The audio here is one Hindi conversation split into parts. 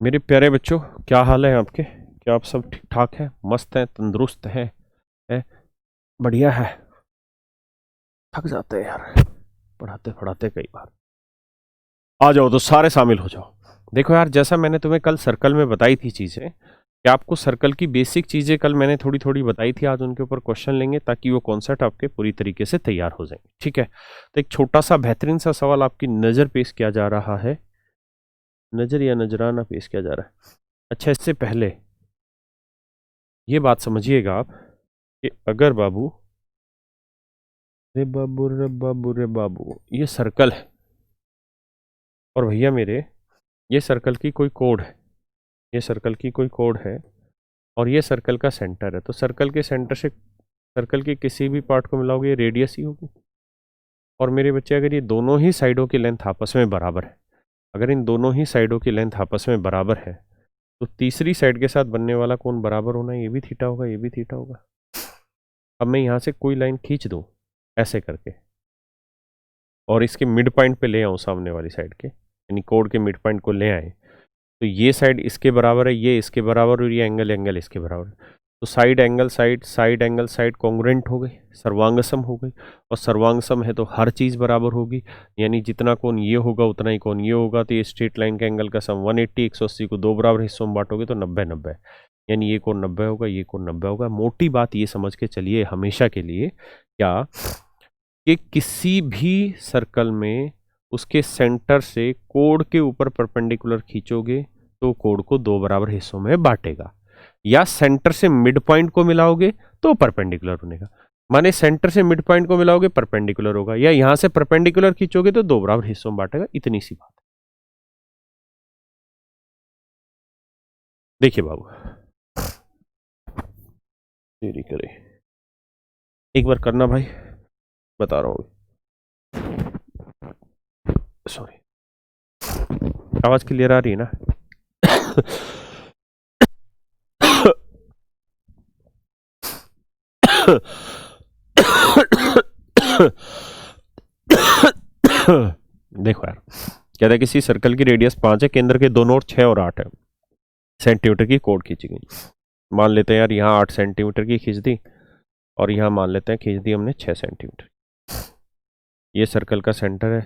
मेरे प्यारे बच्चों, क्या हाल है आपके? क्या आप सब ठीक ठाक हैं, मस्त हैं, तंदुरुस्त हैं? है? बढ़िया है। थक जाते हैं यार पढ़ाते पढ़ाते कई बार। आ जाओ तो सारे शामिल हो जाओ। देखो यार, जैसा मैंने तुम्हें कल सर्कल में बताई थी चीज़ें, कि आपको सर्कल की बेसिक चीज़ें कल मैंने थोड़ी थोड़ी बताई थी, आज उनके ऊपर क्वेश्चन लेंगे ताकि वो कॉन्सेप्ट आपके पूरी तरीके से तैयार हो जाएंगे। ठीक है, तो एक छोटा सा बेहतरीन सा सवाल आपकी नज़र पेश किया जा रहा है। नज़र या नजराना पेश किया जा रहा है। अच्छा, इससे पहले ये बात समझिएगा आप कि अगर बाबू, रे बाबू रे बाबू रे बाबू, ये सर्कल है और भैया मेरे ये सर्कल की कोई कोड है, ये सर्कल की कोई कोड है और ये सर्कल का सेंटर है, तो सर्कल के सेंटर से सर्कल के किसी भी पार्ट को मिलाओगे ये रेडियस ही होगी। और मेरे बच्चे, अगर ये दोनों ही साइडों की लेंथ आपस में बराबर है, अगर इन दोनों ही साइडों की लेंथ आपस में बराबर है, तो तीसरी साइड के साथ बनने वाला कोण बराबर होना है, ये भी थीटा होगा, ये भी थीटा होगा। अब मैं यहाँ से कोई लाइन खींच दूँ ऐसे करके और इसके मिड पॉइंट पे ले आऊँ सामने वाली साइड के, यानी कोड के मिड पॉइंट को ले आए, तो ये साइड इसके बराबर है, ये इसके बराबर और ये एंगल एंगल इसके बराबर है। तो side angle side, side angle side congruent हो गई, सर्वांगसम हो गई। और सर्वांगसम है तो हर चीज़ बराबर होगी, यानी जितना कोण ये होगा उतना ही कोण ये होगा। तो ये स्ट्रेट लाइन का एंगल का सम 180, 180 को दो बराबर हिस्सों में बांटोगे तो 90 90, यानी ये कोण 90 होगा, ये कोण 90 होगा। मोटी बात ये समझ के चलिए हमेशा के लिए, क्या कि किसी भी सर्कल में उसके सेंटर से कोड के ऊपर परपेंडिकुलर खींचोगे तो कोड को दो बराबर हिस्सों में बांटेगा, या सेंटर से मिड पॉइंट को मिलाओगे तो परपेंडिकुलर बनेगा। माने सेंटर से मिड पॉइंट को मिलाओगे परपेंडिकुलर होगा, या यहां से परपेंडिकुलर खींचोगे तो दो बराबर हिस्सों में बांटेगा। इतनी सी बात। देखिए बाबू, देरी करे एक बार करना भाई, बता रहा हूं। सॉरी, आवाज क्लियर आ रही है ना? देखो यार, कहता है किसी सर्कल की रेडियस 5 है, केंद्र के दोनों ओर 6 और 8 है, सेंटीमीटर की कोड खींची गई। मान लेते हैं यार यहाँ 8 सेंटीमीटर की खींच दी और यहाँ मान लेते हैं खींच दी हमने 6 सेंटीमीटर। ये सर्कल का सेंटर है,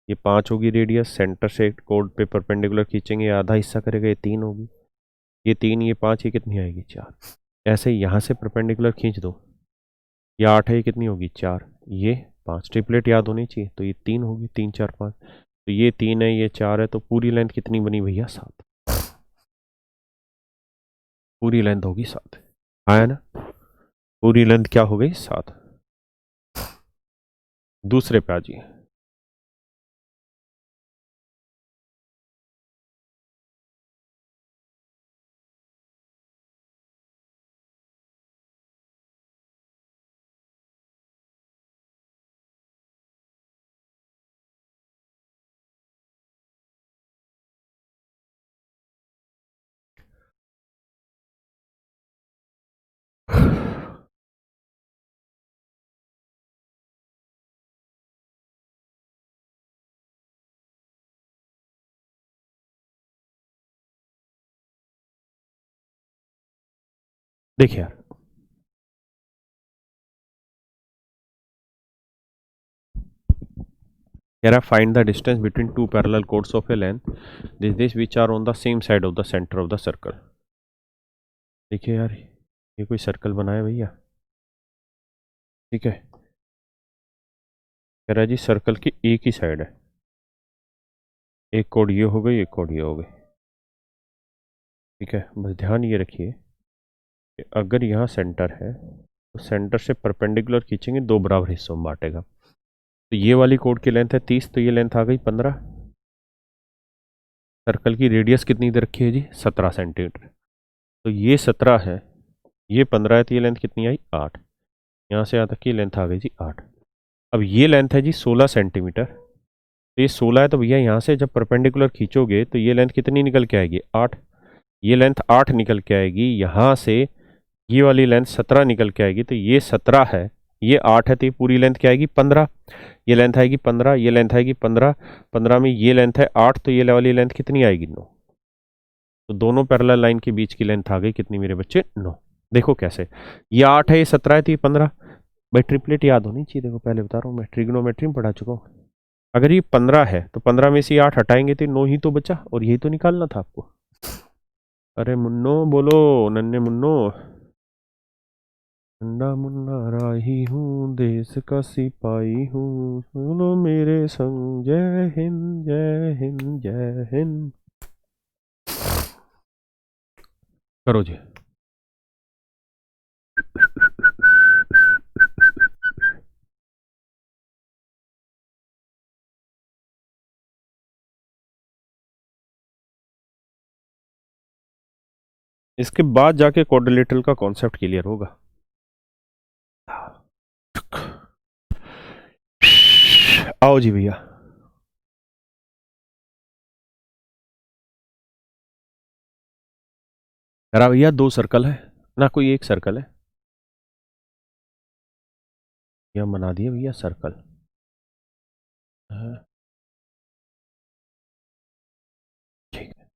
ये 5 होगी रेडियस, सेंटर से कोड पे परपेंडिकुलर खींचेंगे, आधा हिस्सा करेगा, ये 3 होगी, ये 3, ये 5, ये कितनी आएगी 4। ऐसे ही यहाँ से परपेंडिकुलर खींच दो, ये 8 है, ये कितनी होगी 4, ये 5। ट्रिपलेट याद होनी चाहिए, तो ये 3 होगी, 3 4 5, तो ये 3 है, ये 4 है, तो पूरी लेंथ कितनी बनी भैया 7। पूरी लेंथ होगी 7, आया ना? पूरी लेंथ क्या हो गई 7। दूसरे पे आ जाइए। देखिए यार, कह रहा है find the distance between two parallel chords of a length this which are on the same side of the centre of the circle. देखिए यार, ये कोई सर्कल बनाया भैया, ठीक है? कह रहा है जी सर्कल की एक ही साइड है, एक कोड ये हो गई, एक कोड ये हो गई, ठीक है? बस ध्यान ये रखिए कि अगर यहाँ सेंटर है तो सेंटर से परपेंडिकुलर खींचेंगे, दो बराबर हिस्सों में बांटेगा। तो ये वाली कोड की लेंथ है 30, तो ये लेंथ आ गई 15। सर्कल की रेडियस कितनी दे रखी है जी 17 सेंटीमीटर, तो ये 17 है, ये 15 है, तो ये लेंथ कितनी आई 8। यहाँ से यहाँ तक की लेंथ आ गई जी 8। अब ये लेंथ है जी 16 सेंटीमीटर, तो ये 16 है, तो भैया यहाँ से जब परपेंडिकुलर खींचोगे तो ये लेंथ कितनी निकल के आएगी 8। ये लेंथ 8 निकल के आएगी, यहाँ से ये वाली लेंथ 17 निकल के आएगी, तो ये 17 है, ये 8 है, तो ये पूरी लेंथ क्या आएगी 15। ये लेंथ आएगी 15, ये लेंथ आएगी 15, 15 में ये लेंथ है 8, तो ये वाली लेंथ कितनी आएगी 9। तो दोनों पैरेलल लाइन के बीच की लेंथ आ गई कितनी मेरे बच्चे? 9। देखो कैसे, ये 8 है, ये 17 है, तो ये 15। भाई ट्रिपलेट याद होनी चाहिए, देखो पहले बता रहा हूँ मैं, ट्रिग्नोमेट्री में पढ़ा चुका हूँ। अगर ये 15 है तो 15 में से 8 हटाएंगे तो 9 ही तो बचा, और यही तो निकालना था आपको। अरे मुन्नो बोलो, नन्हे मुन्नो। नन्ना मुन्ना राही हूँ, देश का सिपाही हूँ, सुनो मेरे संग, जय हिंद जय हिंद जय हिंद। करो जी। इसके बाद जाके क्वाड्रिलेटरल का कॉन्सेप्ट क्लियर होगा। आओ जी भैया। अरे भैया दो सर्कल है ना, कोई एक सर्कल है। ये हम बना दिए भैया सर्कल। हाँ, ठीक है,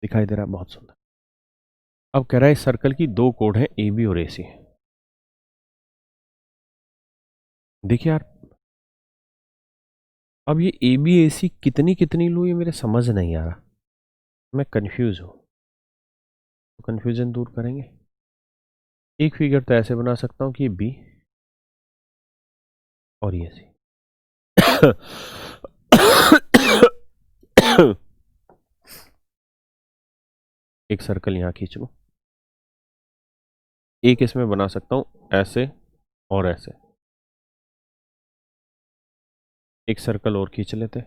दिखाई दे रहा है, बहुत सुंदर। अब कह रहा है इस सर्कल की दो कोड हैं, ए बी और ए सी। देखिए यार, अब ये ए बी ए सी कितनी कितनी लूँ, ये मेरे समझ नहीं आ रहा, मैं कंफ्यूज हूँ। तो कंफ्यूजन दूर करेंगे, एक फिगर तो ऐसे बना सकता हूँ कि ये बी और ये सी। एक सर्कल यहाँ खींच लूँ, एक इसमें बना सकता हूँ ऐसे और ऐसे, एक सर्कल और खींच लेते,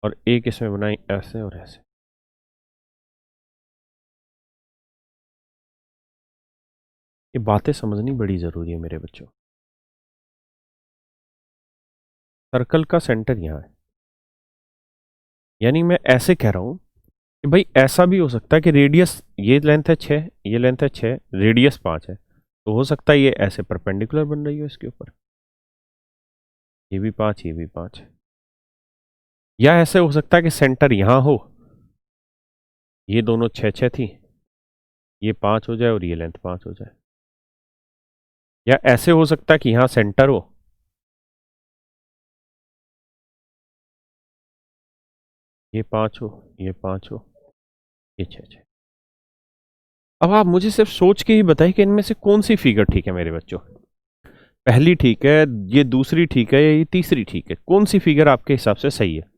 और एक इसमें बनाई ऐसे और ऐसे। ये बातें समझनी बड़ी जरूरी है मेरे बच्चों। सर्कल का सेंटर यहाँ है, यानी मैं ऐसे कह रहा हूं कि भाई ऐसा भी हो सकता है कि रेडियस, ये लेंथ है 6, ये लेंथ है 6, रेडियस 5 है, तो हो सकता है ये ऐसे परपेंडिकुलर बन रही हो इसके ऊपर, ये भी 5, ये भी 5। या ऐसे हो सकता है कि सेंटर यहां हो, ये दोनों 6 6 थी, ये 5 हो जाए और ये लेंथ 5 हो जाए। या ऐसे हो सकता है कि यहां सेंटर हो, ये 5 हो, ये 5 हो, ये 6 6। अब आप मुझे सिर्फ सोच के ही बताइए कि इनमें से कौन सी फिगर ठीक है मेरे बच्चों। पहली ठीक है, ये दूसरी ठीक है, या ये तीसरी ठीक है, कौन सी फिगर आपके हिसाब से सही है?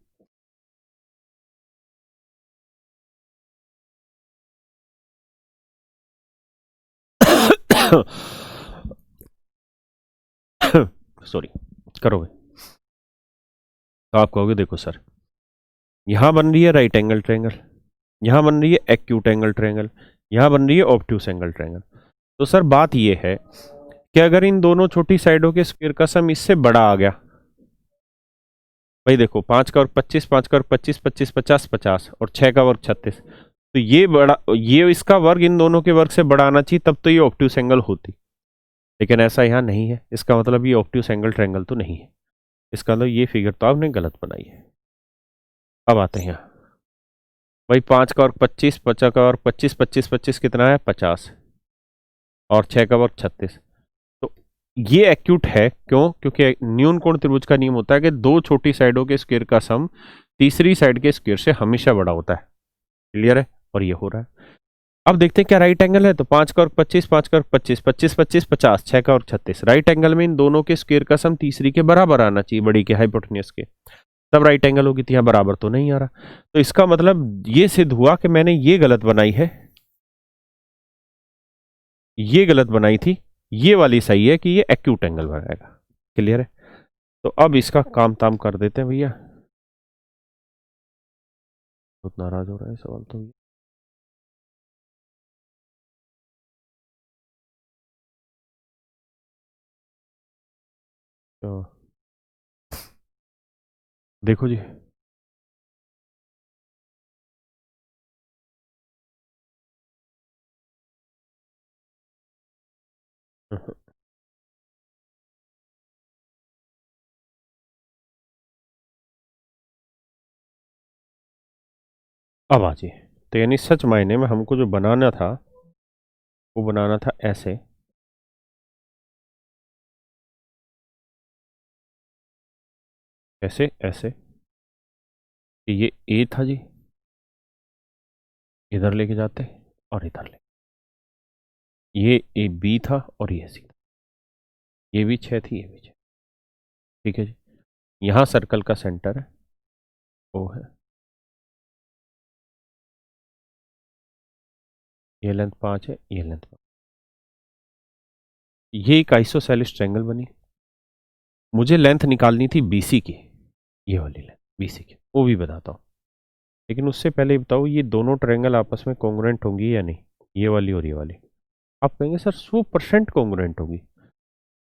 सॉरी, करोगे तो आप कहोगे देखो सर, यहां बन रही है राइट एंगल ट्रायंगल, यहां बन रही है एक्यूट एंगल ट्रायंगल, यहां बन रही है ऑब्ट्यूस एंगल ट्रायंगल। तो सर बात यह है कि अगर इन दोनों छोटी साइडों के स्क्वायर का सम इससे बड़ा आ गया, भाई देखो 5 का वर्ग 25, 5 का वर्ग 25, 25 50 50, और 6 का वर्ग 36, तो ये बड़ा, ये इसका वर्ग इन दोनों के वर्ग से बड़ा आना चाहिए, तब तो ये ऑब्ट्यूस एंगल होती। लेकिन ऐसा यहाँ नहीं है, इसका मतलब ये ऑब्ट्यूस एंगल ट्रायंगल तो नहीं है, इसका मतलब ये फिगर तो आपने गलत बनाई है। अब आते हैं यहाँ, भाई 5 का वर्ग 25, 50 का वर्ग 25, 25 25 कितना है 50, और 6 का वर्ग 36। तो ये एक्यूट है, क्यों? क्योंकि न्यून कोण त्रिभुज का नियम होता है कि दो छोटी साइडों के स्क्वायर का सम तीसरी साइड के स्क्वायर से हमेशा बड़ा होता है। क्लियर है? और ये हो रहा है। अब देखते हैं क्या राइट एंगल है, तो 5 का वर्ग 25, 5 का वर्ग 25, 25 25 50, 6 का वर्ग 36, राइट एंगल में इन दोनों के स्क्वायर का सम तीसरी के बराबर आना चाहिए, बड़ी के हाइपोटेन्यूज के, तब राइट एंगल होगी। तो यहाँ बराबर तो नहीं आ रहा, तो इसका मतलब ये सिद्ध हुआ कि मैंने ये गलत बनाई है, ये गलत बनाई थी, ये वाली सही है कि ये एक्यूट एंगल बनाएगा। क्लियर है? तो अब इसका काम ताम कर देते हैं भैया। बहुत नाराज हो रहा है सवाल तो। तो देखो जी, अब आ जाइए। तो यानी सच मायने में हमको जो बनाना था वो बनाना था ऐसे, ऐसे ऐसे कि ये ए था जी, इधर लेके जाते और इधर ले, ये ए बी था और ये सी था, ये भी 6 थी, ये भी 6। ठीक है जी। यहाँ सर्कल का सेंटर है ओ है, ये लेंथ 5 है, ये लेंथ 5। ये एक आइसोसेलेस ट्रायंगल बनी। मुझे लेंथ निकालनी थी बीसी की, ये वाली लेंथ बीसी की, वो भी बताता हूँ। लेकिन उससे पहले बताओ ये दोनों ट्रायंगल आपस में कॉन्ग्रुएंट होंगी या नहीं, ये वाली और ये वाली। आप कहेंगे सर 100% कॉन्ग्रुएंट होगी।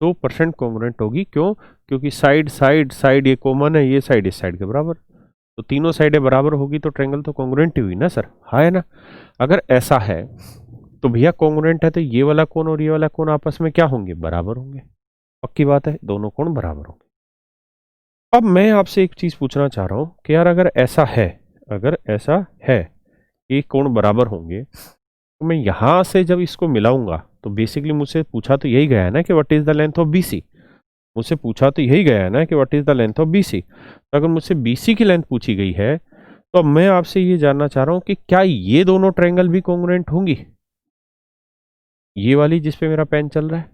100% कॉन्ग्रुएंट होगी, क्यों? क्योंकि साइड साइड साइड ये कॉमन है, ये साइड इस साइड के बराबर, तो तीनों साइडें बराबर होगी तो ट्रायंगल तो कॉन्ग्रुएंट ही हुई ना सर, हाँ है ना। अगर ऐसा है तो भैया कॉन्ग्रुएंट है तो ये वाला कोण और ये वाला कोण आपस में क्या होंगे, बराबर होंगे। पक्की बात है, दोनों कोण बराबर होंगे। अब मैं आपसे एक चीज पूछना चाह रहा हूं कि यार अगर ऐसा है, अगर ऐसा है कि कोण बराबर होंगे, तो मैं यहां से जब इसको मिलाऊंगा तो बेसिकली मुझसे पूछा तो यही गया है ना कि what is the length of BC. मुझसे पूछा तो यही गया है ना कि what is the length of BC. तो अगर मुझसे बीसी की लेंथ पूछी गई है तो अब मैं आपसे ये जानना चाह रहा हूं कि क्या ये दोनों ट्रायंगल भी कॉन्ग्रुएंट होंगी, ये वाली जिस पे मेरा पेन चल रहा है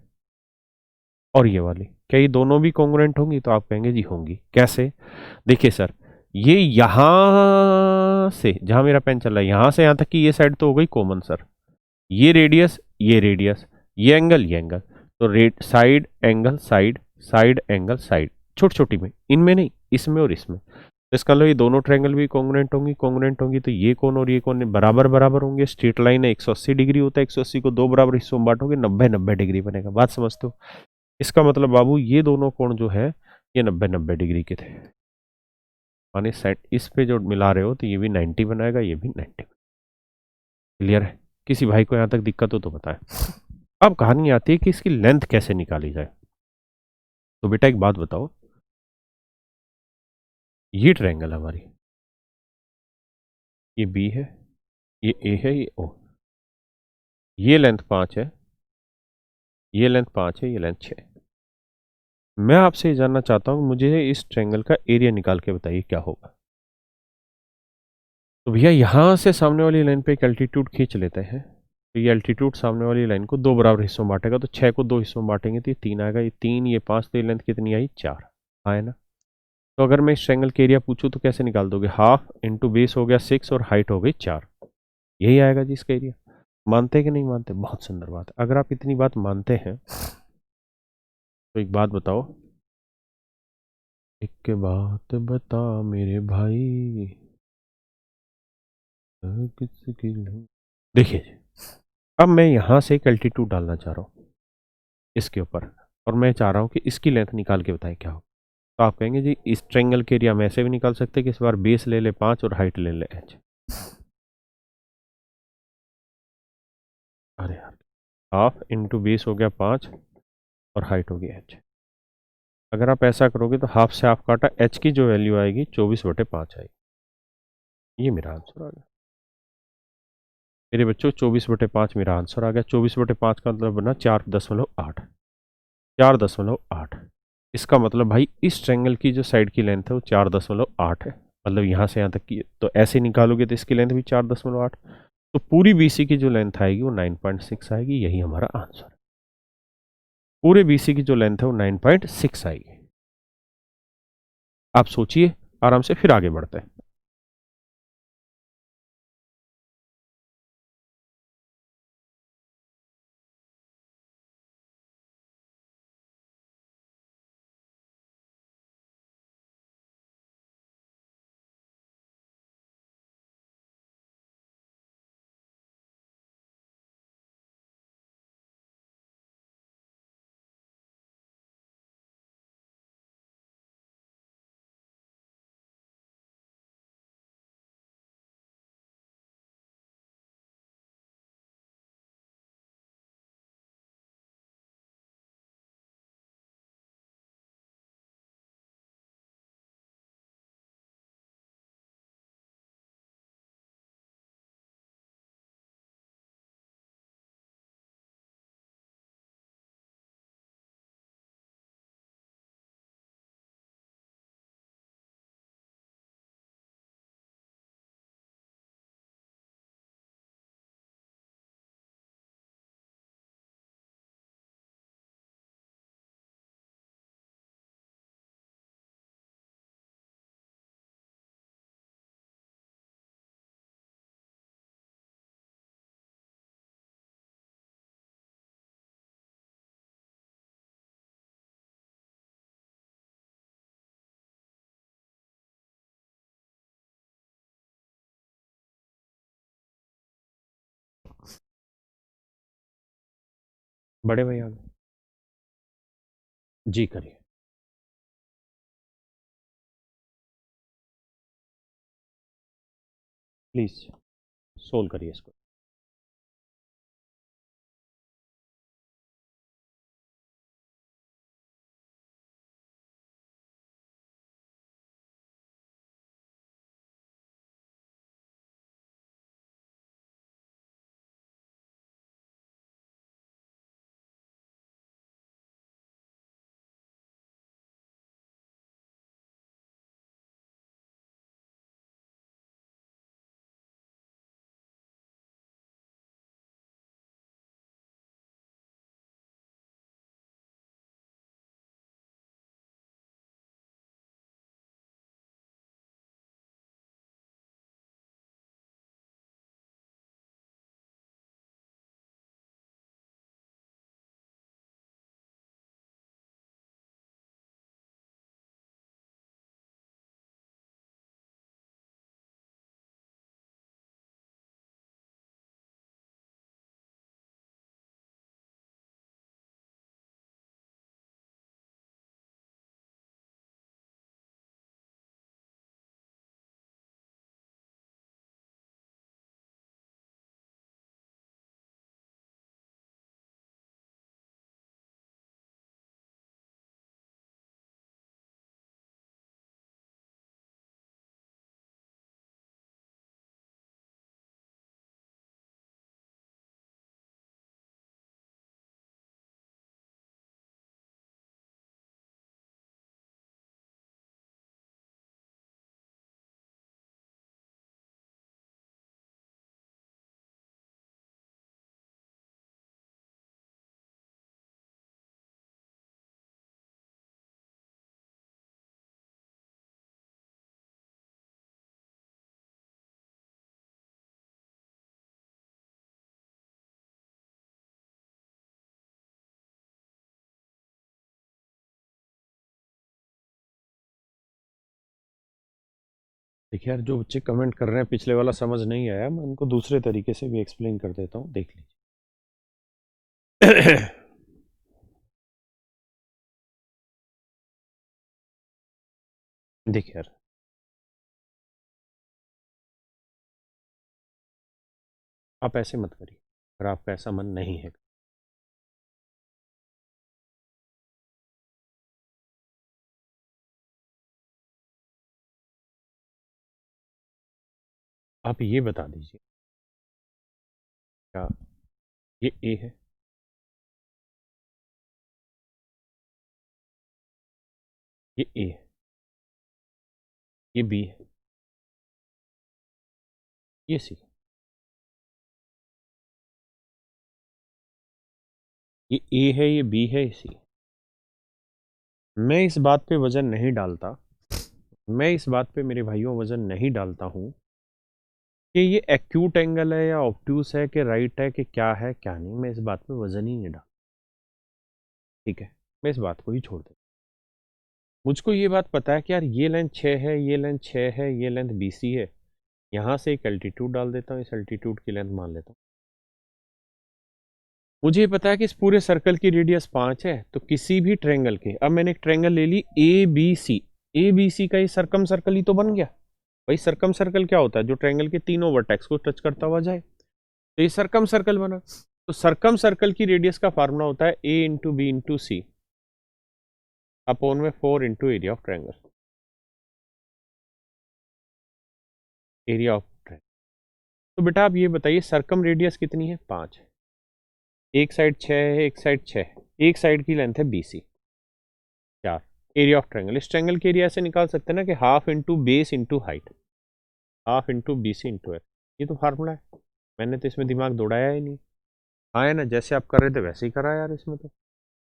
और ये वाली, क्या ये दोनों भी कॉन्ग्रुएंट होंगी? तो आप कहेंगे जी होंगी। कैसे? देखिए सर, ये यहां से जहां मेरा पेन चल रहा है यहां से यहां तक की ये साइड तो हो गई कॉमन सर, ये रेडियस ये रेडियस, ये एंगल, तो red side angle side, side angle side, छोटी छोटी में, इनमें नहीं, इसमें और इसमें। तो इसका मतलब ये दोनों ट्रायंगल भी कॉन्ग्रुएंट होंगी तो ये कोण और ये कोण बराबर बराबर होंगे। स्ट्रेट लाइन है, 180 डिग्री होता है, 180 को दो बराबर हिस्सों में बांटोगे 90 डिग्री बनेगा। बात समझते हो? इसका मतलब बाबू ये दोनों कोण जो है ये 90 डिग्री के थे, माने सेट इस पे जो मिला रहे हो तो ये भी 90 बनाएगा, ये भी 90। क्लियर है? किसी भाई को यहां तक दिक्कत हो तो बताएं। अब कहानी आती है कि इसकी लेंथ कैसे निकाली जाए। तो बेटा एक बात बताओ, ये ट्रायंगल हमारी, ये बी है, ये ए है, ये ओ, ये लेंथ 5 है, ये लेंथ 5 है, ये लेंथ 6। मैं आपसे ये जानना चाहता हूं मुझे इस ट्रायंगल का एरिया निकाल के बताइए क्या होगा। तो भैया यहां से सामने वाली लाइन पे एक एल्टीट्यूड खींच लेते हैं। तो ये एल्टीट्यूड सामने वाली लाइन को दो बराबर हिस्सों में बांटेगा, तो 6 को दो हिस्सों में बांटेंगे तो ये 3 आएगा, ये 3 ये 5, तो ये लेंथ कितनी आई, 4 आए ना। तो अगर मैं इस ट्रायंगल के एरिया पूछूं तो कैसे निकाल दोगे, हाफ इंटू बेस हो गया 6 और हाइट हो गई 4, यही आएगा जी इसका एरिया। मानते कि नहीं मानते? बहुत सुंदर बात है। अगर आप इतनी बात मानते हैं तो एक बात बताओ, एक बात बता मेरे भाई, किसकी देखिए जी, अब मैं यहां से एक एल्टीट्यूड डालना चाह रहा हूं इसके ऊपर, और मैं चाह रहा हूं कि इसकी लेंथ निकाल के बताएं क्या हो। तो आप कहेंगे जी इस ट्रायंगल के एरिया में ऐसे भी निकाल सकते हैं कि इस बार बेस ले ले 5 और हाइट ले ले h। अरे यार, हाफ इंटू बेस हो गया 5 और हाइट हो गई h। अगर आप ऐसा करोगे तो हाफ से हाफ काटा, h की जो वैल्यू आएगी 24/5 आएगी। ये मेरा आंसर आ गया मेरे बच्चों, 24/5 मेरा आंसर आ गया। 24/5 का मतलब बना 4.8, 4.8। इसका मतलब भाई इस ट्रायंगल की जो साइड की लेंथ है वो 4.8 है, मतलब यहाँ से यहाँ तक की। तो ऐसे निकालोगे तो इसकी लेंथ भी 4.8, तो पूरी बीसी की जो लेंथ आएगी वो 9.6 आएगी। यही हमारा आंसर है। पूरे बीसी की जो लेंथ है वो 9.6 आएगी। आप सोचिए आराम से, फिर आगे बढ़ते हैं। बड़े भाई आ गए जी, करिए। प्लीज सोल्व करिए इसको। देखिए यार, जो बच्चे कमेंट कर रहे हैं पिछले वाला समझ नहीं आया, मैं उनको दूसरे तरीके से भी एक्सप्लेन कर देता हूँ, देख लीजिए। देखिए यार, आप ऐसे मत करिए अगर आपका ऐसा मन नहीं है। आप ये बता दीजिए, क्या ये ए है? ये ए है? ये बी है? ये सी? ये ए है, ये बी है, ये सी? मैं इस बात पे वजन नहीं डालता, मैं इस बात पे मेरे भाइयों वजन नहीं डालता हूँ कि ये एक्यूट एंगल है या ऑब्ट्यूस है कि राइट है कि क्या है क्या नहीं। मैं इस बात पे वजन ही नहीं डाल, ठीक है? मैं इस बात को ही छोड़ देता। मुझको ये बात पता है कि यार ये लेंथ 6 है, ये लेंथ 6 है, ये लेंथ BC है। यहाँ से एक एल्टीट्यूड डाल देता हूँ, इस एल्टीट्यूड की लेंथ मान लेता हूँ। मुझे पता है कि इस पूरे सर्कल की रेडियस 5 है, तो किसी भी ट्रायंगल के, अब मैंने एक ट्रायंगल ले ली ABC, ABC का ये सर्कम सर्कल ही तो बन गया। भाई सर्कम सर्कल क्या होता है? जो ट्रायंगल के तीनों वर्टेक्स को टच करता हुआ जाए, तो ये सर्कम सर्कल बना। तो सर्कम सर्कल की रेडियस का फार्मूला होता है A into B into C upon में 4 into area of triangle. Area of triangle. तो बेटा आप ये बताइए, सर्कम रेडियस कितनी है? 5 है। एक साइड 6 है, एक साइड 6 है, एक साइड की लेंथ है BC 4। एरिया ऑफ ट्रायंगल, इस ट्रायंगल के एरिया से निकाल सकते हैं ना कि half into base into height, half into BC into F. ये तो फार्मूला है, मैंने तो इसमें दिमाग दौड़ाया ही नहीं। हाँ है ना, जैसे आप कर रहे थे वैसे ही करा यार इसमें तो।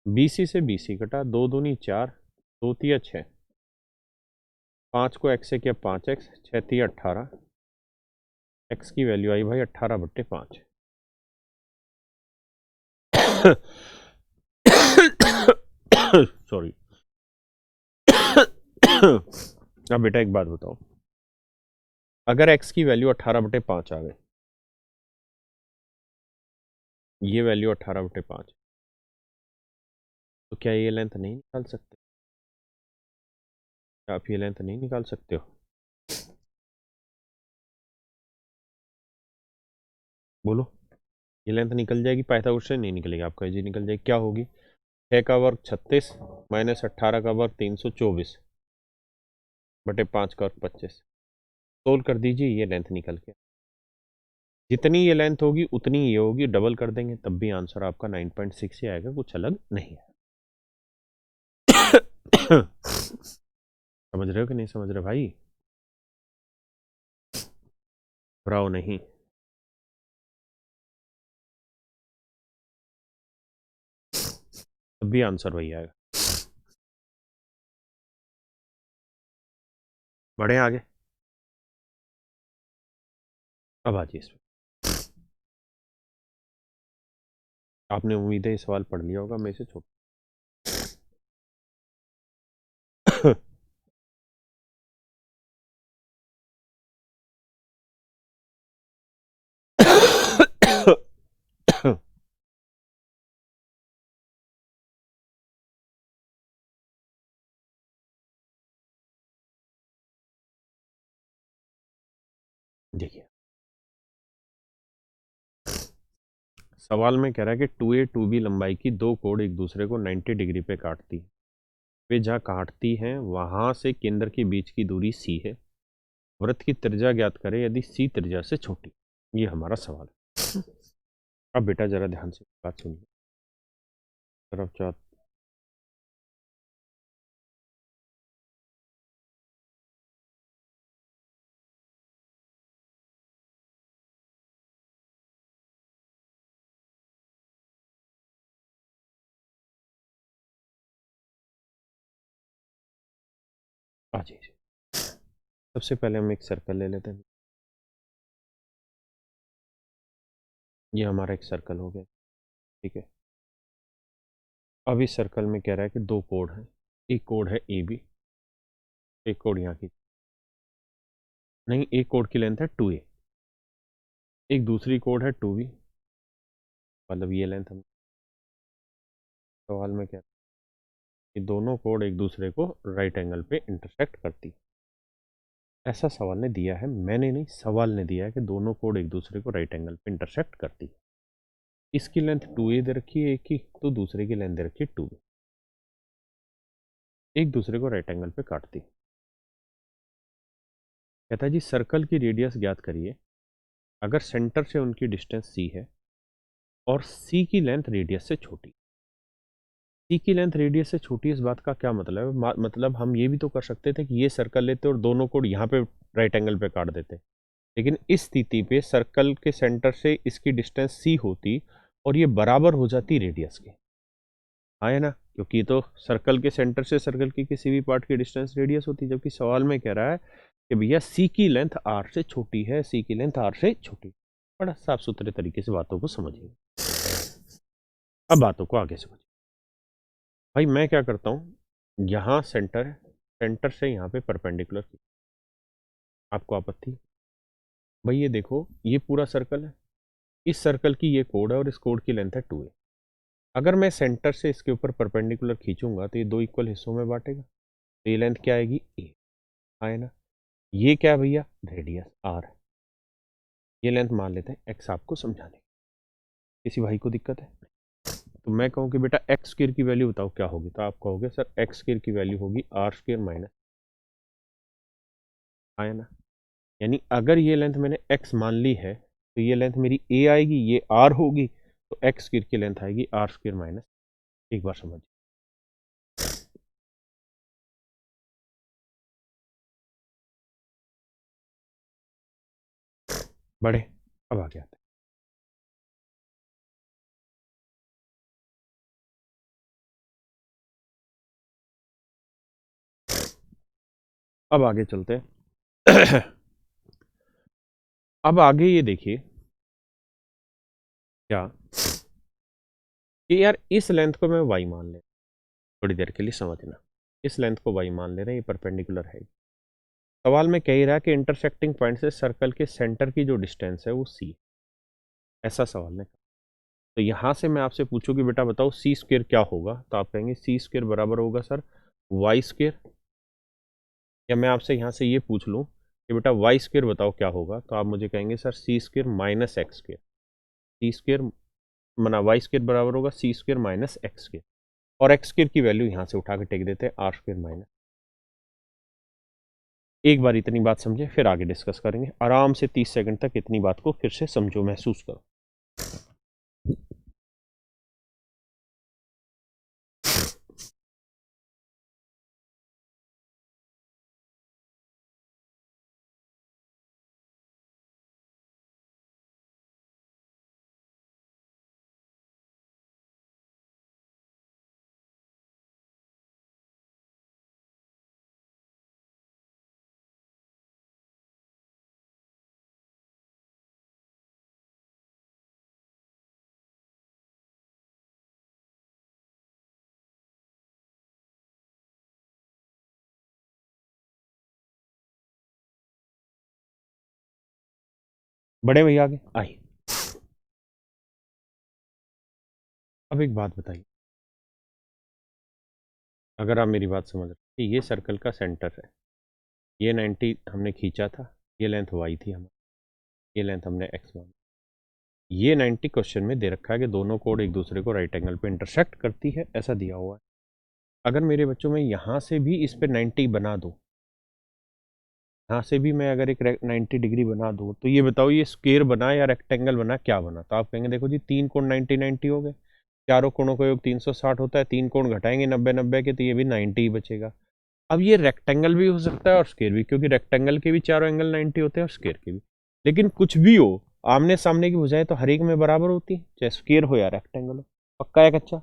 BC से BC कटा, 2 दूनी 4, 2 तिया 6, 5 को x से किया 5x, 6 तिया 18, x की वैल्यू आई भाई 18/5। सॉरी। अब बेटा एक बात बताओ, अगर x की वैल्यू 18/5 आ गई, ये वैल्यू 18/5, तो क्या ये लेंथ नहीं निकाल सकते? क्या आप ये लेंथ नहीं निकाल सकते हो? बोलो। ये लेंथ निकल जाएगी, पाइथागोरस से नहीं निकलेगी, आपका जी निकल जाएगी। क्या होगी? 6 का वर्ग 36 माइनस 18 का वर्ग 324 बटे 5 का वर्ग 25। सोल्व कर दीजिए, ये लेंथ निकल के जितनी ये लेंथ होगी उतनी ये होगी, डबल कर देंगे तब भी आंसर आपका 9.6 ही आएगा, कुछ अलग नहीं है। समझ रहे हो कि नहीं समझ रहे भाई? घबराओ नहीं। तब भी आंसर वही आएगा। बढ़े आगे। अब आ जाइए इसमें। आपने उम्मीद है ये सवाल पढ़ लिया होगा, मैं इसे छोड़ देखिए, सवाल में कह रहा है कि 2a 2b लंबाई की दो कोण एक दूसरे को 90 डिग्री पे काटती है। वे जहाँ काटती हैं वहां से केंद्र के बीच की दूरी c है। वृत्त की त्रिज्या ज्ञात करें यदि c त्रिज्या से छोटी। ये हमारा सवाल है। अब बेटा जरा ध्यान से बात सुनिए। तरफ चार। आ जाइए। सबसे पहले हम एक सर्कल ले लेते हैं। ये हमारा एक सर्कल हो गया। ठीक है। अब इस सर्कल में कह रहा है कि दो कोण हैं। एक कोण है ए बी, एक कोण यहाँ की नहीं, एक कोण की लेंथ है 2a, एक दूसरी कोण है 2b। मतलब ये लेंथ हम सवाल में क्या, कि दोनों कोण एक दूसरे को राइट एंगल पे इंटरसेक्ट करती है। ऐसा सवाल ने दिया है, मैंने नहीं, सवाल ने दिया है कि दोनों कोण एक दूसरे को राइट एंगल पे इंटरसेक्ट करती है। इसकी लेंथ 2a दे रखी है एक की, तो दूसरे की लेंथ दे रखी है 2b। एक दूसरे को राइट एंगल पे काटती है। कहता है जी सर्कल की रेडियस ज्ञात करिए अगर सेंटर से उनकी डिस्टेंस c है और c की लेंथ रेडियस से छोटी। c की लेंथ रेडियस से छोटी, इस बात का क्या मतलब है? मतलब हम ये भी तो कर सकते थे कि ये सर्कल लेते और दोनों को यहाँ पे राइट एंगल पे काट देते, लेकिन इस स्थिति पे सर्कल के सेंटर से इसकी डिस्टेंस c होती और ये बराबर हो जाती रेडियस के। हाँ है ना, क्योंकि ये तो सर्कल के सेंटर से सर्कल की किसी भी पार्ट की डिस्टेंस रेडियस होती, जबकि सवाल में कह रहा है कि भैया c की लेंथ r से छोटी है, c की लेंथ r से छोटी। बड़ा साफ सुथरे तरीके से बातों को समझिए। अब बातों को आगे समझिए। भाई मैं क्या करता हूँ, यहाँ सेंटर है, सेंटर से यहाँ पे परपेंडिकुलर की, आपको आपत्ति? भाई ये देखो, ये पूरा सर्कल है, इस सर्कल की ये कोड है और इस कोड की लेंथ है 2a। अगर मैं सेंटर से इसके ऊपर परपेंडिकुलर खींचूंगा तो ये दो इक्वल हिस्सों में बांटेगा, तो ये लेंथ क्या आएगी? a। आए ना? ये क्या भैया? रेडियस r है। ये लेंथ मान लेते हैं x, आपको समझाने। किसी भाई को दिक्कत है? तो मैं कहूँ कि बेटा एक्स स्क्वायर की वैल्यू बताओ क्या होगी, तो आप कहोगे सर एक्स स्क्वायर की वैल्यू होगी आर स्क्वायर माइनस, आया ना? यानी अगर ये लेंथ मैंने x मान ली है तो ये लेंथ मेरी a आएगी, ये r होगी, तो एक्स स्क्वायर की लेंथ आएगी आर स्क्वायर माइनस। एक बार समझ बढ़े। अब आगे आते हैं, अब आगे चलते हैं। अब आगे ये देखिए क्या, कि यार इस लेंथ को मैं y मान ले, थोड़ी देर के लिए समझना। इस लेंथ को y मान ले रहे हैं, ये परपेंडिकुलर है। सवाल में कह ही रहा है कि इंटरसेक्टिंग पॉइंट से सर्कल के सेंटर की जो डिस्टेंस है वो c। ऐसा सवाल ने कहा। तो यहाँ से मैं आपसे पूछूं कि बेटा बताओ सी स्क्वेयर क्या होगा, तो आप कहेंगे सी स्क्वेयर बराबर होगा सर वाई स्क्वेयर। या मैं आपसे यहाँ से ये पूछ लूँ कि बेटा वाई स्क्वेयर बताओ क्या होगा, तो आप मुझे कहेंगे सर सी square minus x square. C square मना वाई स्क्वेयर बराबर होगा सी स्क्वेयर माइनस एक्स स्क्वेयर, और एक्स स्क्वेयर की वैल्यू यहाँ से उठा के टेक देते हैं आर स्क्वेयर माइनस। एक बार इतनी बात समझे, फिर आगे डिस्कस करेंगे आराम से। 30 सेकंड तक इतनी बात को फिर से समझो, महसूस करो। बड़े भैया आगे आइए। अब एक बात बताइए, अगर आप मेरी बात समझ रहे हैं, ये सर्कल का सेंटर है, ये 90 हमने खींचा था, ये लेंथ वाई थी हमारी, ये लेंथ हमने एक्स मान, ये 90 क्वेश्चन में दे रखा है कि दोनों कोड एक दूसरे को राइट एंगल पे इंटरसेक्ट करती है, ऐसा दिया हुआ है। अगर मेरे बच्चों में यहाँ से भी इस पे 90 बना दूँ, यहाँ से भी मैं अगर एक 90 डिग्री बना दूँ, तो ये बताओ ये स्क्वायर बना या रेक्टेंगल बना, क्या बना? तो आप कहेंगे देखो जी तीन कोण 90 90 हो गए, चारों कोणों का योग 360 होता है, तीन कोण घटाएंगे 90 90 के, तो ये भी 90 ही बचेगा। अब ये रेक्टेंगल भी हो सकता है और स्क्वायर भी, क्योंकि रेक्टेंगल के भी चारों एंगल 90 होते हैं और स्क्वायर के भी। लेकिन कुछ भी हो, आमने सामने की भुजाएं तो हर एक में बराबर होती है, चाहे स्क्वायर हो या रेक्टेंगल हो। पक्का है कच्चा?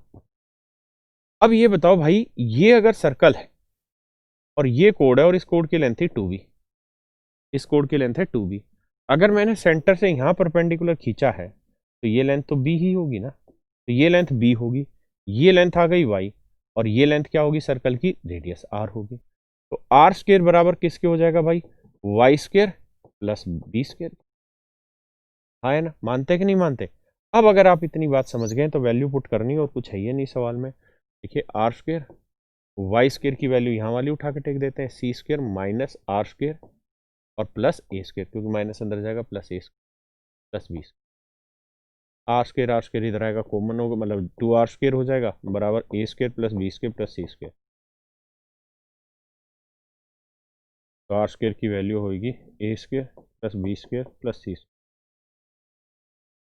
अब ये बताओ भाई, ये अगर सर्कल है और ये कोड है और इस कोड की लेंथ है 2b, इस कोड की लेंथ है 2b, अगर मैंने सेंटर से यहां परपेंडिकुलर खींचा है तो ये लेंथ तो b ही होगी ना, तो ये लेंथ b होगी, ये लेंथ आ गई y, और ये लेंथ क्या होगी? सर्कल की रेडियस r होगी। तो आर स्क्वेयर बराबर किसके हो जाएगा भाई? Y square plus B square. हाँ है ना? मानते कि नहीं मानते? अब अगर आप इतनी बात समझ गए तो वैल्यू पुट करनी और कुछ है ही नहीं सवाल में। देखिए आर स्क्वेयर, वाई स्क्वेयर की वैल्यू यहाँ वाली उठा के टेक देते हैं, C square minus R square और प्लस ए स्क्वेयर, क्योंकि माइनस अंदर जाएगा, plus A plus B. R square इधर आएगा कॉमन होगा, मतलब 2r स्क्वेयर हो जाएगा बराबर A square plus B square plus C square. तो आर स्क्वेयर की वैल्यू होगी A square plus B square plus C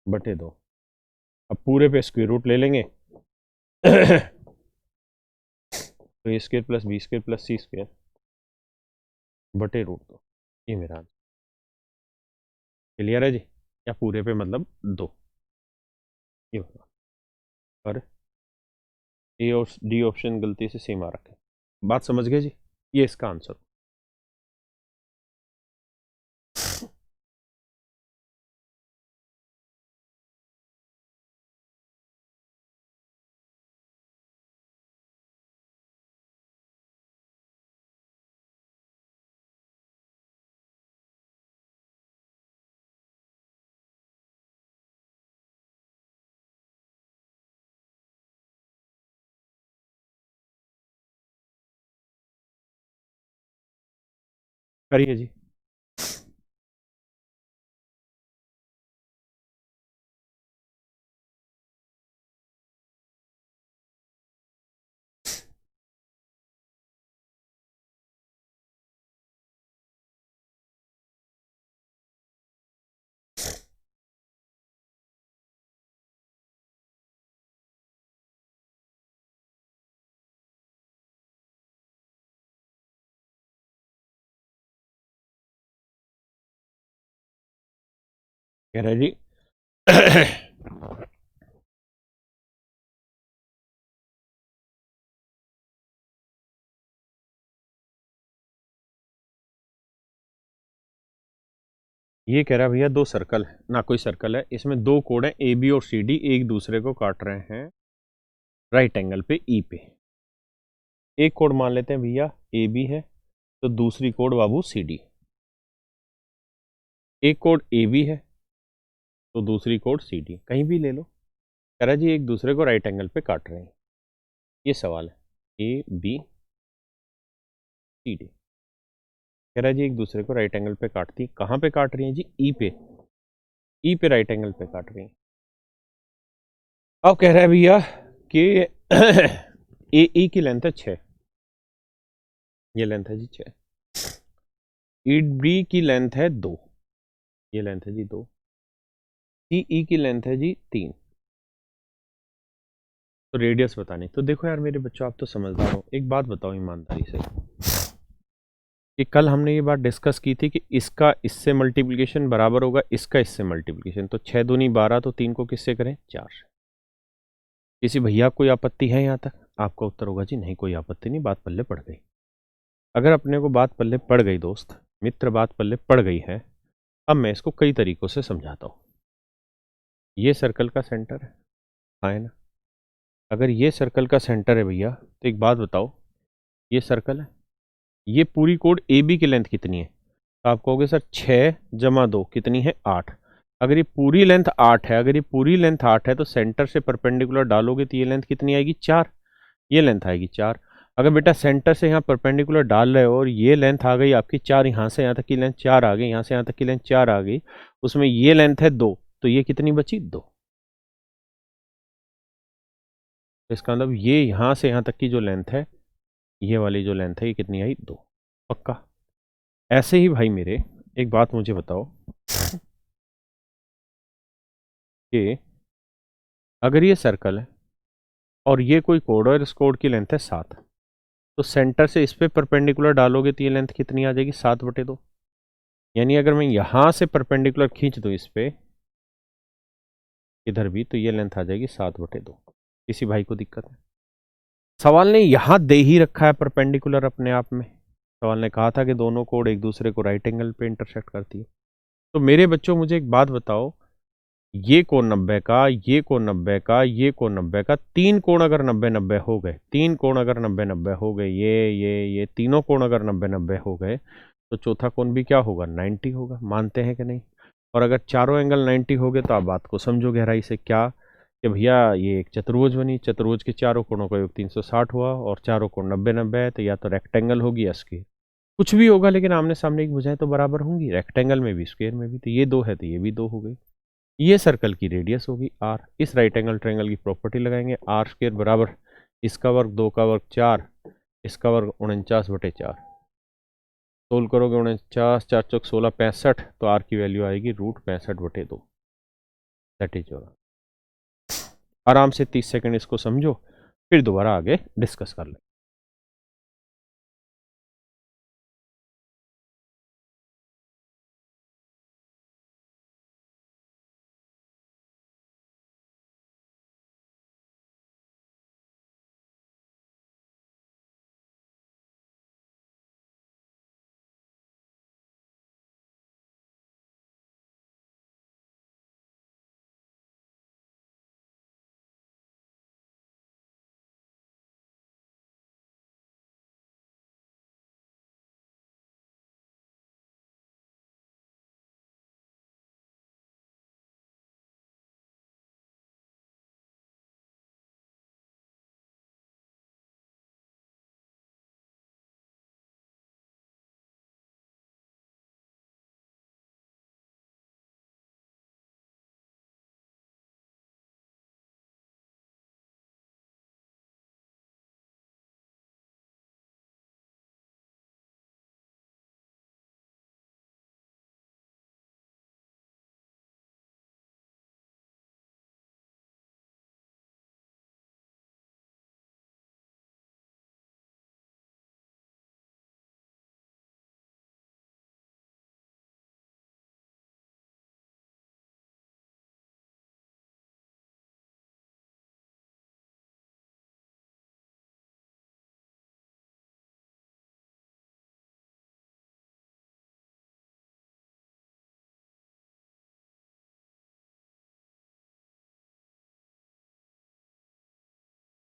बटे 2। अब पूरे पे स्क्वेयर रूट ले लेंगे तो A square plus B square plus C square बटे रूट 2, ये मेरा आंसर। क्लियर है जी? या पूरे पे मतलब 2, ये होगा। और ए और डी ऑप्शन गलती से सेम आ रखे, बात समझ गए जी? ये इसका आंसर। करिए जी। कह रहे जी ये कह रहा है भैया दो सर्कल है ना, कोई सर्कल है, इसमें दो कोड हैं ए बी और सी डी, एक दूसरे को काट रहे हैं राइट एंगल पे ई पे। एक कोड मान लेते हैं भैया ए बी है, तो दूसरी कोड बाबू सी डी। एक कोड ए बी है तो दूसरी कोड सी डी, कहीं भी ले लो। कह रहा जी एक दूसरे को राइट एंगल पे काट रहे हैं, ये सवाल है। ए बी सी डी, कह रहा जी एक दूसरे को राइट एंगल पे काटती, कहाँ पे काट रही हैं जी? ई पे, ई पे राइट एंगल पे काट रही हैं। अब कह रहा है भैया कि ए ई की लेंथ है 6, ये लेंथ है जी 6, ई बी की लेंथ है 2, ये लेंथ है जी 2, सी ई की लेंथ है जी 3, तो रेडियस बतानी। तो देखो यार मेरे बच्चों, आप तो समझदार हो, एक बात बताओ ईमानदारी से कि कल हमने ये बात डिस्कस की थी कि इसका इससे मल्टीप्लिकेशन बराबर होगा इसका इससे मल्टीप्लिकेशन, तो 6 दूनी 12, तो 3 को किससे करें? 4 से। किसी भैया कोई आपत्ति है यहाँ तक? आपका उत्तर होगा जी नहीं कोई आपत्ति नहीं, बात पल्ले पड़ गई। अगर अपने को बात पल्ले पड़ गई दोस्त मित्र, बात पल्ले पड़ गई है, अब मैं इसको कई तरीकों से समझाता हूँ। ये सर्कल का सेंटर है ना? अगर ये सर्कल का सेंटर है भैया, तो एक बात बताओ, ये सर्कल है, ये पूरी कोड ए बी की लेंथ कितनी है? तो आप कहोगे सर 6 जमा 2 कितनी है? 8। अगर ये पूरी लेंथ 8 है, अगर ये पूरी लेंथ 8 है, तो सेंटर से परपेंडिकुलर डालोगे तो ये लेंथ कितनी आएगी? 4, ये लेंथ आएगी 4। अगर बेटा सेंटर से यहाँ परपेंडिकुलर डाल रहे हो और ये लेंथ आ गई आपकी 4, यहाँ से यहाँ तक की लेंथ 4 आ गई, यहाँ से यहाँ तक की लेंथ 4 आ गई, उसमें ये लेंथ है 2, तो ये कितनी बची? 2। तो इसका मतलब ये यहाँ से यहाँ तक की जो लेंथ है, ये वाली जो लेंथ है, ये कितनी आई? 2। पक्का? ऐसे ही भाई मेरे एक बात मुझे बताओ कि अगर ये सर्कल है और ये कोई कोड है और इस कोड की लेंथ है 7, तो सेंटर से इस पे परपेंडिकुलर डालोगे तो ये लेंथ कितनी आ जाएगी? 7/2। यानी अगर मैं यहां से परपेंडिकुलर खींच दूं इस पे इधर भी, तो ये लेंथ आ जाएगी 7/2। किसी भाई को दिक्कत है? सवाल ने यहां दे ही रखा है परपेंडिकुलर अपने आप में, सवाल ने कहा था कि दोनों कोड एक दूसरे को राइट एंगल पे इंटरसेक्ट करती है। तो मेरे बच्चों मुझे एक बात बताओ, ये कोण 90 का, ये कोण 90 का, ये कोण 90 का, 3 कोण अगर 90-90 हो गए, 3 कोण अगर 90-90 हो गए, ये तीनों कोण अगर 90-90 हो गए, तो चौथा कोण भी क्या होगा? 90 होगा। मानते हैं कि नहीं? और अगर चारों एंगल 90 हो गए, तो आप बात को समझो गहराई से, क्या कि भैया ये एक चतुर्भुज बनी, चतुर्भुज के चारों कोणों का योग 360 हुआ, और चारों कोण 90-90 है, तो या तो रेक्टेंगल होगी या स्क्वायर, कुछ भी होगा, लेकिन आमने सामने की भुजाएं तो बराबर होंगी, रेक्टेंगल में भी स्क्वायर में भी। तो ये 2 है तो ये भी 2 हो गई। ये सर्कल की रेडियस होगी आर। इस राइट एंगल ट्रायंगल की प्रॉपर्टी लगाएंगे, आर स्क्वायर बराबर इसका वर्ग 2 का वर्ग 4, इसका वर्ग 49/4। सोल्व करोगे 49, 4 चौक 16, 65, तो आर की वैल्यू आएगी √65/2। That is your. आराम से 30 सेकंड इसको समझो, फिर दोबारा आगे डिस्कस कर लें।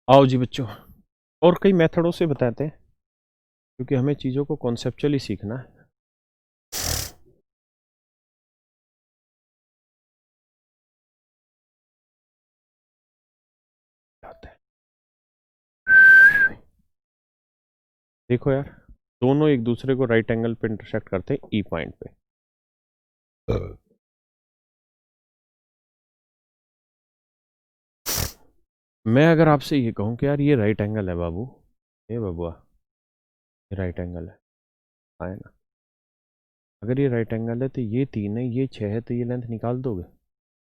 आओ जी बच्चों, और कई मेथडों से बताते हैं, क्योंकि हमें चीज़ों को कॉन्सेप्चुअली सीखना है। देखो यार, दोनों एक दूसरे को राइट एंगल पे इंटरसेक्ट करते हैं ई पॉइंट पे। मैं अगर आपसे ये कहूँ कि यार ये राइट एंगल है बाबू, ये बबुआ, ये राइट एंगल है ना? अगर ये राइट एंगल है तो ये 3 है, ये 6 है, तो ये लेंथ निकाल दोगे?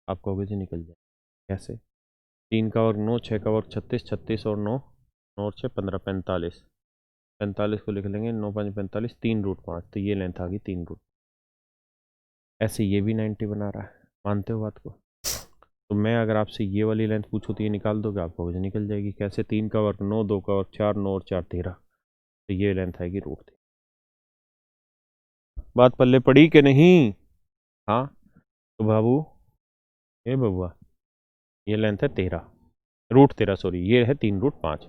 आप कहोगे जी निकल जाए। कैसे? 3 का वर्ग 9, 6 का वर्ग 36, 36 और 9, 9 और 6 15, 45, 45 को लिख लेंगे 9 5 45, 3√5, तो ये लेंथ आ गई 3 रूट। ऐसे ये भी 90 बना रहा है, मानते हो बात को? तो मैं अगर आपसे ये वाली लेंथ पूछूँ तो ये निकाल दोगे? आप कहोगे निकल जाएगी। कैसे? 3 का वर्ग 9, 2 का वर्ग 4, 9 और 4 13, तो ये लेंथ आएगी √3। बात पल्ले पड़ी कि नहीं? हाँ। तो बाबू, ये बबुआ, ये लेंथ है 13, √13 सॉरी, ये है 3√5।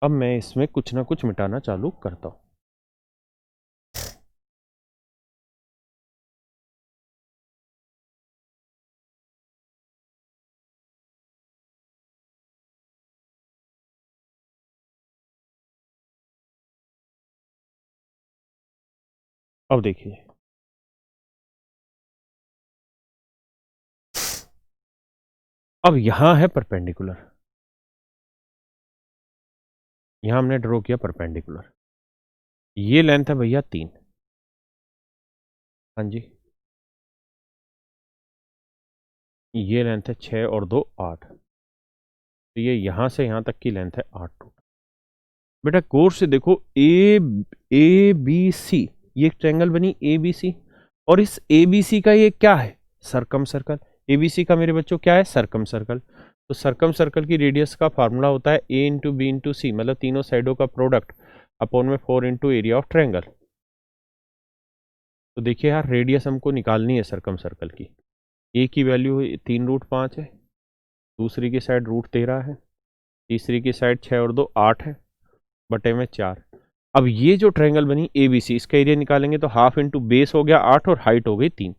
अब मैं इसमें कुछ ना कुछ मिटाना चालू करता हूँ। अब देखिए, अब यहां है परपेंडिकुलर, यहां हमने ड्रॉ किया परपेंडिकुलर। ये लेंथ है भैया 3। हाँ जी, ये लेंथ है 6 और 2 8, तो ये यहां से यहां तक की लेंथ है 8 टोटल। बेटा गौर से देखो, ए बी सी, ये एक ट्रायंगल बनी ए बी सी, और इस ए बी सी का ये क्या है? सरकम सर्कल। ए बी सी का मेरे बच्चों क्या है? सरकम सर्कल। तो सरकम सर्कल की रेडियस का फार्मूला होता है ए इंटू बी इंटू सी, मतलब तीनों साइडों का प्रोडक्ट अपॉन में 4 इंटू एरिया ऑफ ट्रायंगल। तो देखिए यार, रेडियस हमको निकालनी है सरकम सर्कल की। ए की वैल्यू 3√5 है, दूसरी की साइड √13 है, तीसरी की साइड 6 और 2 8 है, बटे में 4। अब ये जो ट्रायंगल बनी ए बी सी, इसका एरिया निकालेंगे तो हाफ इंटू बेस हो गया 8 और हाइट हो गई 3।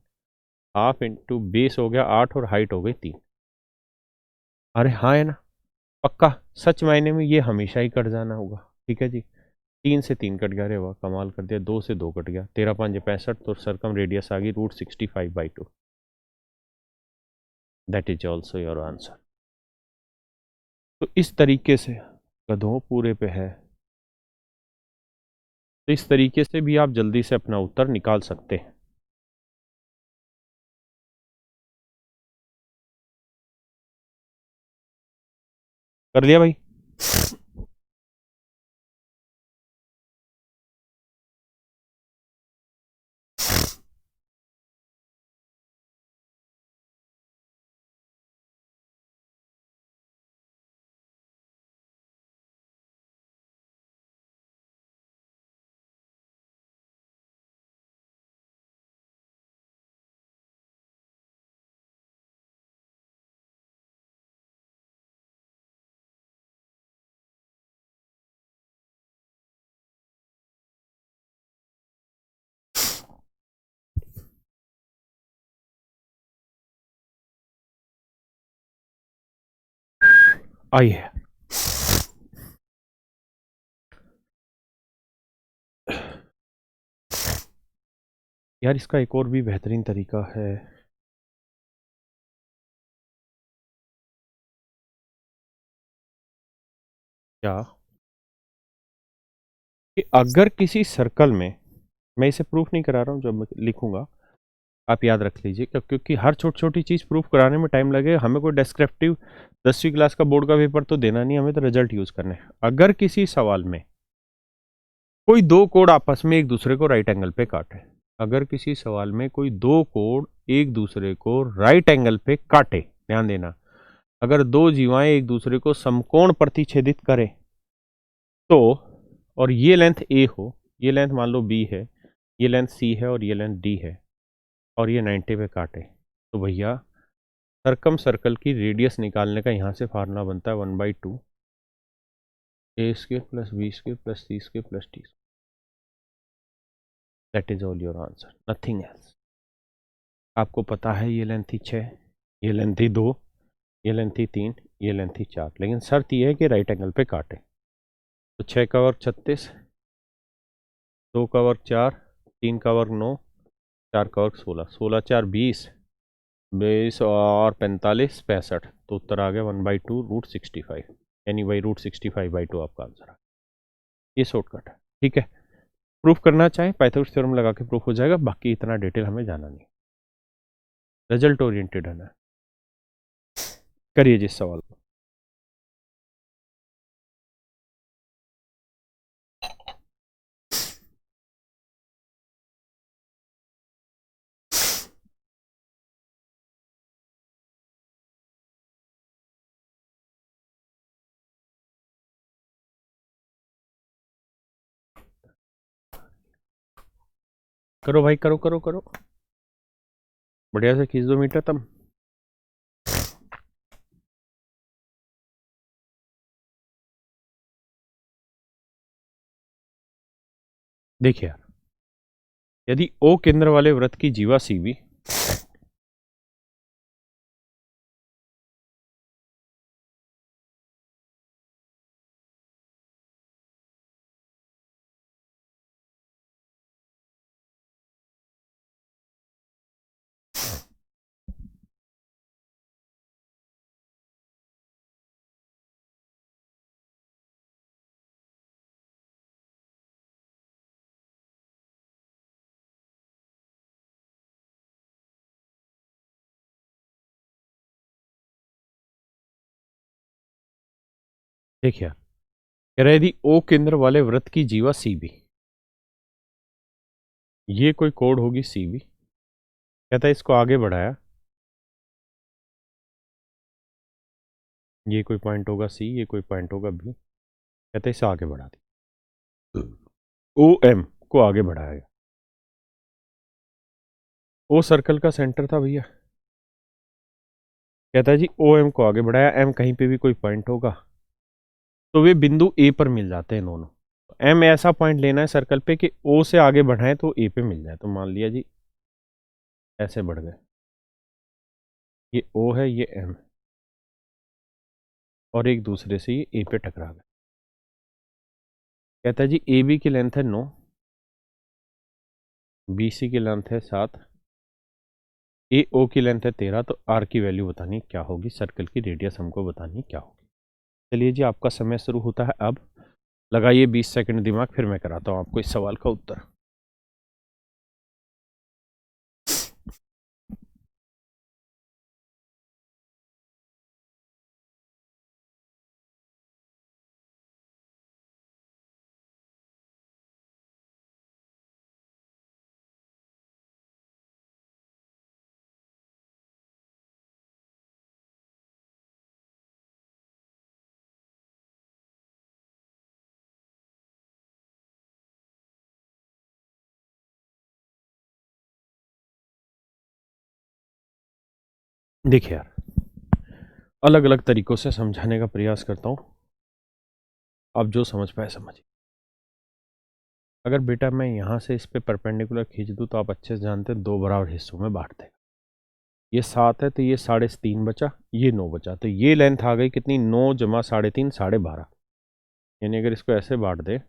हाफ इंटू बेस हो गया 8 और हाइट हो गई 3। अरे हाँ है ना? पक्का सच मायने में ये हमेशा ही कट जाना होगा। ठीक है जी, 3 से 3 कट गया, अरे वाह कमाल कर दिया। 2 से 2 कट गया, 13 5 65, तो सरकम रेडियस आ गई √65/2। That is also your answer. तो इस तरीके से गधों पूरे पे है, तो इस तरीके से भी आप जल्दी से अपना उत्तर निकाल सकते हैं। कर लिया भाई? आइए, यार इसका एक और भी बेहतरीन तरीका है। क्या? कि अगर किसी सर्कल में, मैं इसे प्रूफ नहीं करा रहा हूँ, जब मैं लिखूंगा आप याद रख लीजिए, क्योंकि हर छोटी छोटी चीज़ प्रूफ कराने में टाइम लगेगा। हमें कोई डेस्क्रिप्टिव 10वीं क्लास का बोर्ड का पेपर तो देना नहीं, हमें तो रिजल्ट यूज़ करने हैं। अगर किसी सवाल में कोई दो कोड आपस में एक दूसरे को राइट एंगल पे काटे, अगर किसी सवाल में कोई दो कोड एक दूसरे को राइट एंगल पे काटे, ध्यान देना, अगर दो जीवाएं एक दूसरे को समकोण प्रतिच्छेदित करें तो, और ये लेंथ ए हो, ये लेंथ मान लो बी है, ये लेंथ सी है और ये लेंथ डी है, और ये 90 पे काटे, तो भैया सरकम सर्कल की रेडियस निकालने का यहाँ से फार्मूला बनता है 1/2 A square plus B square plus C square plus D. That is all your answer, nothing else. आपको पता है ये लेंथ थी 6, ये लेंथ थी 2, ये लेंथ थी 3, ये लेंथ थी 4, लेकिन शर्त यह है कि राइट एंगल पे काटे। तो 6 का वर्ग 36, 2 का वर्ग 4, 3 का वर्ग 9, 4 का वर्ग 16, 16 4 20, 20 और 45 65, तो उत्तर आ गया 1/2√65, यानी बाई √65/2 आपका आंसर है। ये शॉर्टकट है, ठीक है। प्रूफ करना चाहें पाइथागोरस थ्योरम लगा के प्रूफ हो जाएगा, बाकी इतना डिटेल हमें जाना नहीं, रिजल्ट ओरिएंटेड है ना। करिए जिस सवाल को। करो भाई, करो करो करो, बढ़िया से खींच दो मीटर तब। देखिए यार, यदि ओ केंद्र वाले वृत्त की जीवा सीवी देखिए यार, कह रहे यदि ओ केंद्र वाले वृत्त की जीवा सीबी, ये कोई कोड होगी सीबी, कहता है इसको आगे बढ़ाया, ये कोई पॉइंट होगा सी, ये कोई पॉइंट होगा बी, कहते हैं इसे आगे बढ़ा दी, ओ एम को आगे बढ़ाया गया। ओ सर्कल का सेंटर था भैया, कहता है जी ओ एम को आगे बढ़ाया, एम कहीं पे भी कोई पॉइंट होगा तो वे बिंदु ए पर मिल जाते हैं दोनों। एम ऐसा पॉइंट लेना है सर्कल पे कि ओ से आगे बढ़ाएं तो ए पे मिल जाए, तो मान लिया जी ऐसे बढ़ गए, ये ओ है ये एम, और एक दूसरे से ये ए पे टकरा गए। कहता है जी ए बी की लेंथ है 9, बी सी की लेंथ है 7, ए ओ की लेंथ है 13, तो आर की वैल्यू बतानी क्या होगी, सर्कल की रेडियस हमको बतानी क्या होगी। चलिए जी, आपका समय शुरू होता है अब, लगाइए 20 सेकंड दिमाग, फिर मैं कराता हूँ आपको इस सवाल का उत्तर। देखिए यार, अलग अलग तरीकों से समझाने का प्रयास करता हूँ, आप जो समझ पाए समझिए। अगर बेटा मैं यहाँ से इस पे परपेंडिकुलर खींच दूँ तो आप अच्छे से जानते हैं 2 बराबर हिस्सों में बांट देगा। ये 7 है तो ये 3.5 बचा, ये 9 बचा, तो ये लेंथ आ गई कितनी, 9 जमा 3.5 12.5, यानी अगर इसको ऐसे बांट दे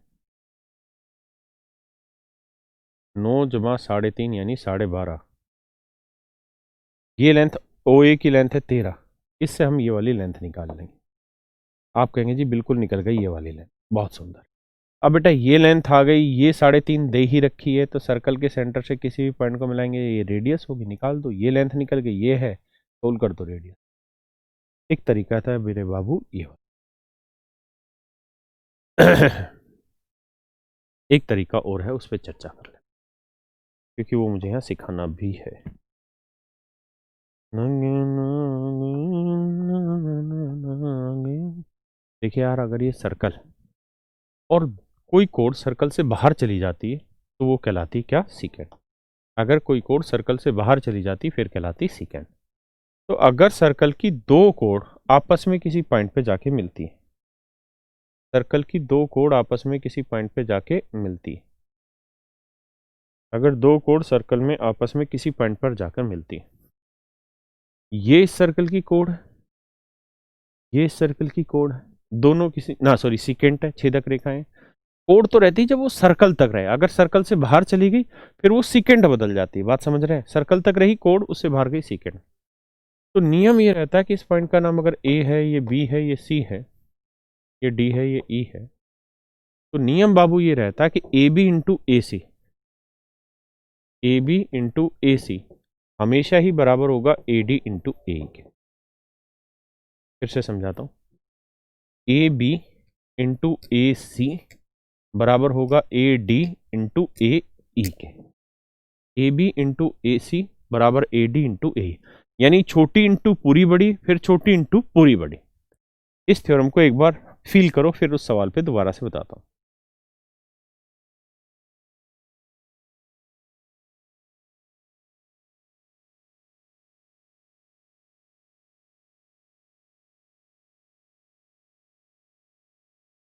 9 जमा 3.5 यानी 12.5, ये लेंथ ओ ए की लेंथ है 13, इससे हम ये वाली लेंथ निकाल लेंगे। आप कहेंगे जी बिल्कुल निकल गई ये वाली लेंथ, बहुत सुंदर। अब बेटा ये लेंथ आ गई, ये 3.5 दे ही रखी है, तो सर्कल के सेंटर से किसी भी पॉइंट को मिलाएंगे, ये रेडियस होगी, निकाल दो, ये लेंथ निकल गई, ये है, सोल्व कर दो रेडियस। एक तरीका था मेरे बाबू ये एक तरीका और है, उस पर चर्चा कर ले, क्योंकि वो मुझे यहाँ सिखाना भी है। देखिए यार, अगर ये सर्कल और कोई कोड सर्कल से बाहर चली जाती है तो वो कहलाती क्या, सीकेंड। अगर कोई कोड सर्कल से बाहर चली जाती फिर कहलाती सीकेंड। तो अगर सर्कल की 2 कोड आपस में किसी पॉइंट पे जाके मिलती है, सर्कल की 2 कोड आपस में किसी पॉइंट पे जाके मिलती है, अगर 2 कोड सर्कल में आपस में किसी पॉइंट पर जाकर मिलती है, ये इस सर्कल की कोड है, ये इस सर्कल की कोड है, दोनों किसी ना सॉरी सीकेंट है, छेदक रेखाएं, कोड तो रहती है जब वो सर्कल तक रहे, अगर सर्कल से बाहर चली गई फिर वो सेकेंड बदल जाती है। बात समझ रहे हैं? सर्कल तक रही कोड, उससे बाहर गई सेकेंड। तो नियम ये रहता है कि इस पॉइंट का नाम अगर ए है, ये बी है, ये सी है, ये डी है, ये ई है, तो नियम बाबू ये रहता है कि A B into A C, A B into A C हमेशा ही बराबर होगा ए डी इंटू ए के। फिर से समझाता हूं, ए बी इंटू ए सी बराबर होगा ए डी इंटू ए ई के। ए बी इंटू ए सी बराबर ए डी इंटू ए, यानी छोटी इंटू पूरी बड़ी, फिर छोटी इंटू पूरी बड़ी। इस थ्योरम को एक बार फील करो, फिर उस सवाल पे दोबारा से बताता हूं।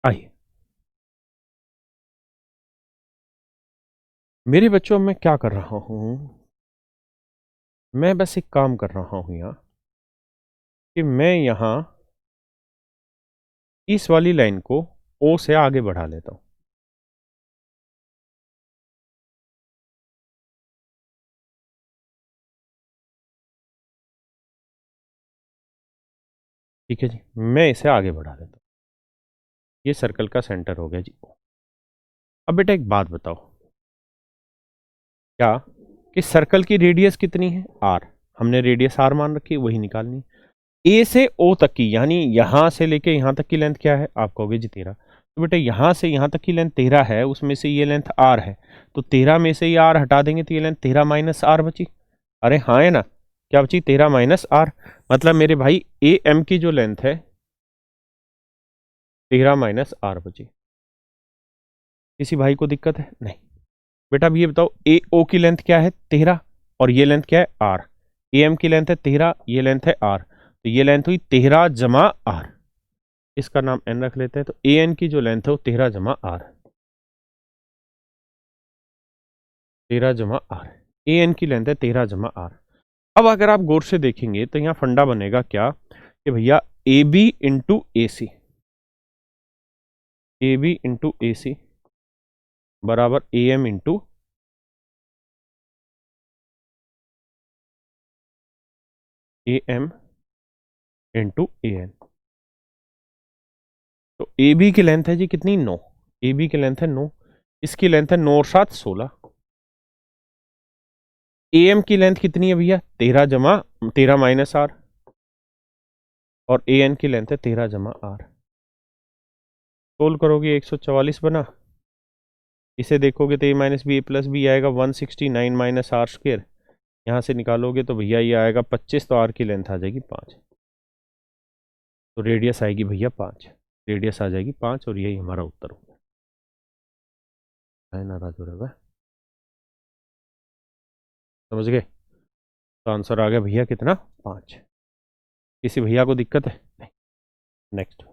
आइए मेरे बच्चों, मैं क्या कर रहा हूं, मैं बस एक काम कर रहा हूं यहां कि मैं यहां इस वाली लाइन को ओ से आगे बढ़ा लेता हूं। ठीक है जी, मैं इसे आगे बढ़ा लेता हूं। ये सर्कल का सेंटर हो गया जी। अब बेटा एक बात बताओ, क्या कि सर्कल की रेडियस कितनी है? आर। हमने रेडियस आर मान रखी है, वही निकालनी। ए से ओ तक की, यानी यहां से लेके यहां तक की लेंथ क्या है? आप कहोगे जी 13। तो बेटा यहां से यहां तक की लेंथ 13 है, उसमें से ये लेंथ आर है, तो 13 में से ये आर हटा देंगे तो ये लेंथ 13 माइनस आर बची। अरे हाँ है ना, क्या बची? 13 माइनस आर। मतलब मेरे भाई ए एम की जो लेंथ है 13 माइनस आर बची। किसी भाई को दिक्कत है? नहीं। बेटा अब ये बताओ, ए ओ की लेंथ क्या है? 13, और ये लेंथ क्या है? आर। ए एम की लेंथ है 13, ये लेंथ है आर, तो ये लेंथ हुई 13 जमा आर। इसका नाम एन रख लेते हैं। तो ए एन की जो लेंथ है वो 13 जमा आर, 13 जमा आर। ए एन की लेंथ है 13 जमा आर। अब अगर आप गौर से देखेंगे तो यहां फंडा बनेगा क्या कि भैया A B into A C, A B into A C बराबर A M into A M into A N. तो ए बी की लेंथ है जी कितनी? 9। ए बी की लेंथ है 9, इसकी लेंथ है 9 और 7 16। ए एम की लेंथ कितनी है भैया? 13 जमा 13 माइनस आर, और ए एन की लेंथ है 13 जमा आर। सोल्व करोगे 144 बना, इसे देखोगे तो ए माइनस बी ए प्लस बी आएगा 169 माइनस आर स्क्र। यहाँ से निकालोगे तो भैया ये आएगा 25, तो आर की लेंथ आ जाएगी 5, तो रेडियस आएगी भैया 5, रेडियस आ जाएगी 5, और यही हमारा उत्तर होगा। है ना राजू रवा? समझ गए? तो आंसर आ गया भैया कितना? 5। किसी भैया को दिक्कत है? नहीं। नेक्स्ट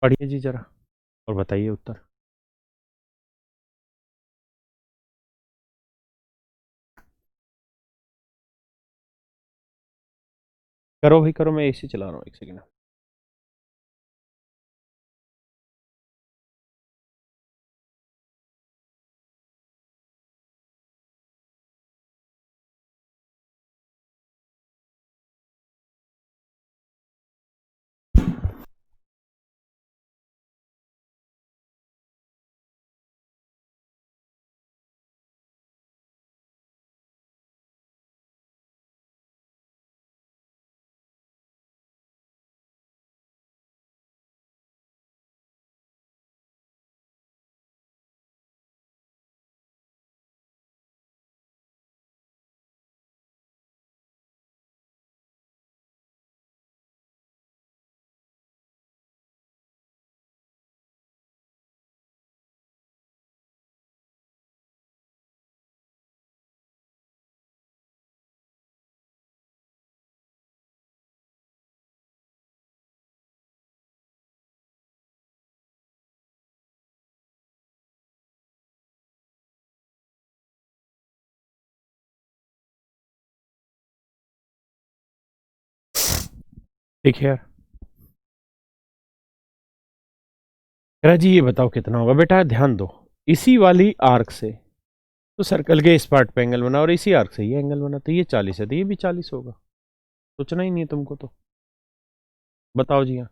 पढ़िए जी जरा, और बताइए उत्तर। करो भाई करो, मैं एसी चला रहा हूँ, एक सेकेंड। देखिए यार, कह रहा जी ये बताओ कितना होगा। बेटा ध्यान दो, इसी वाली आर्क से तो सर्कल के इस पार्ट पे एंगल बना और इसी आर्क से ये एंगल बना, तो ये 40 है तो ये भी 40 होगा। सोचना ही नहीं है तुमको तो। बताओ जी। हाँ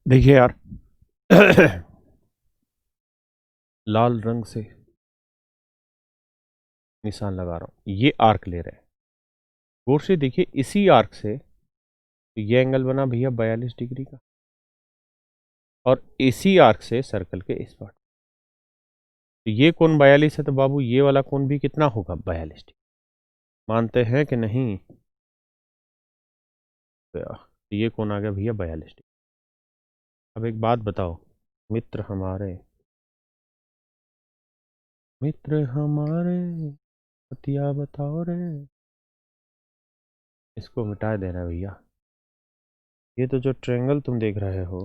देखिए यार लाल रंग से निशान लगा रहा हूं, ये आर्क ले रहे हैं। गौर से देखिए, इसी आर्क से तो ये एंगल बना भैया 42 डिग्री का, और इसी आर्क से सर्कल के इस पार्ट, तो ये कोण 42 है तो बाबू ये वाला कोण भी कितना होगा 42 डिग्री। मानते हैं कि नहीं? तो ये कोण आ गया भैया 42 डिग्री। अब एक बात बताओ, मित्र हमारे, मित्र हमारे बतिया बताओ रे। इसको मिटा देना भैया। ये तो जो ट्रायंगल तुम देख रहे हो,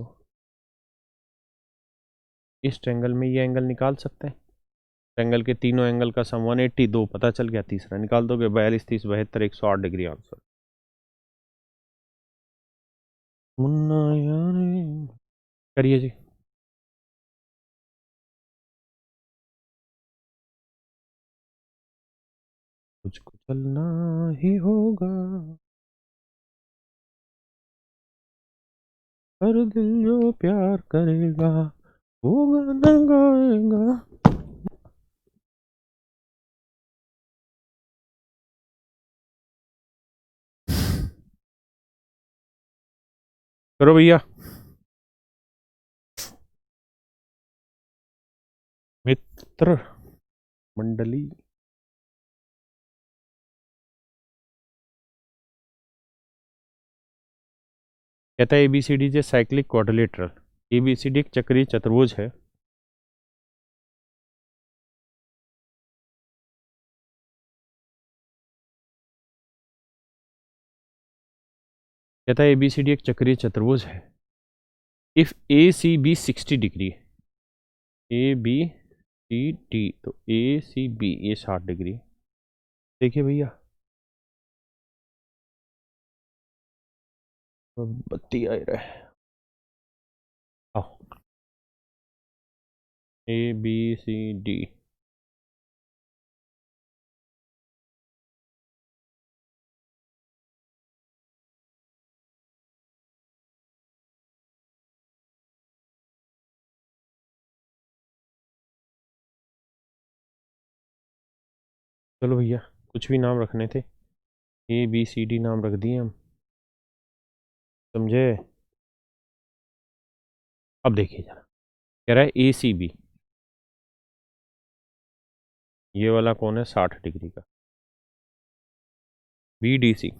इस ट्रायंगल में ये एंगल निकाल सकते हैं। ट्रायंगल के तीनों एंगल का सम 180, दो पता चल गया, तीसरा निकाल दोगे 42 30 72 108 डिग्री आंसर। मुन्ना यारे, करिए जी। तुझको चलना ही होगा, हर दिल जो प्यार करेगा वो गाना गाएगा। करो भैया। मित्र मंडली, कहता है एबीसीडी जे साइक्लिक क्वाड्रिलेटरल। एबीसीडी एक चक्रीय चतुर्भुज है। कहता है एबीसीडी एक चक्रीय चतुर्भुज है। If A C B 60 degree, A B C D, तो ए सी बी ये 60 डिग्री। देखिए भैया, बत्ती आ रहा है। आओ, ए बी सी डी, चलो भैया कुछ भी नाम रखने थे, ए बी सी डी नाम रख दिए हम, समझे? अब देखिए जरा, कह रहा है ए सी बी, ये वाला कौन है 60 डिग्री का। बी डी सी,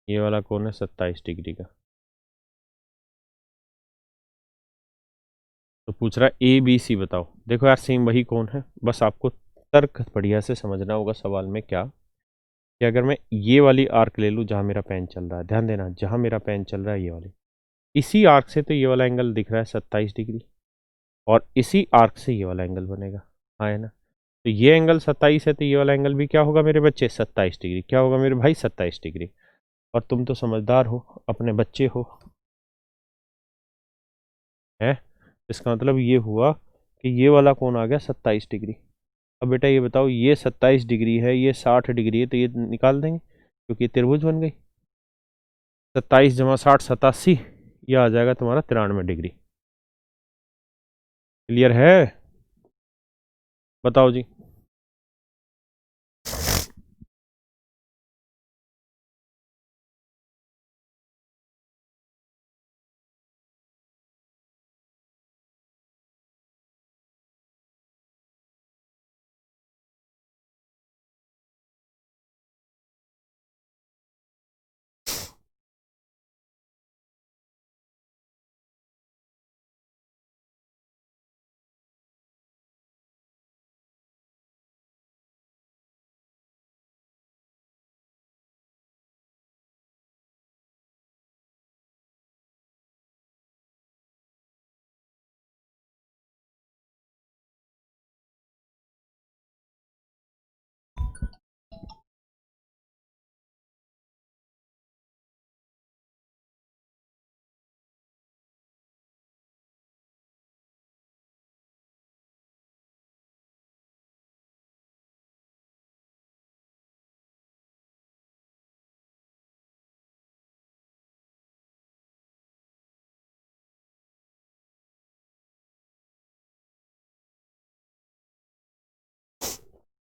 ये वाला कौन है 27 डिग्री का। तो पूछ रहा है ए बी सी बताओ। देखो यार सेम वही कौन है, बस आपको तर्क बढ़िया से समझना होगा सवाल में क्या, कि अगर मैं ये वाली आर्क ले लूँ जहाँ मेरा पेन चल रहा है, ध्यान देना जहाँ मेरा पेन चल रहा है ये वाली, इसी आर्क से तो ये वाला एंगल दिख रहा है 27 डिग्री, और इसी आर्क से ये वाला एंगल बनेगा। हाँ है ना? तो ये एंगल 27 है तो ये वाला एंगल भी क्या होगा मेरे बच्चे 27 डिग्री। क्या होगा मेरे भाई 27 डिग्री। और तुम तो समझदार हो, अपने बच्चे हो, है? इसका मतलब ये हुआ कि ये वाला कोण आ गया 27 डिग्री। अब बेटा ये बताओ, ये 27 डिग्री है, ये 60 डिग्री है, तो ये निकाल देंगे क्योंकि ये त्रिभुज बन गई। 27 जमा 60 87, ये आ जाएगा तुम्हारा 93 डिग्री। क्लियर है? बताओ जी।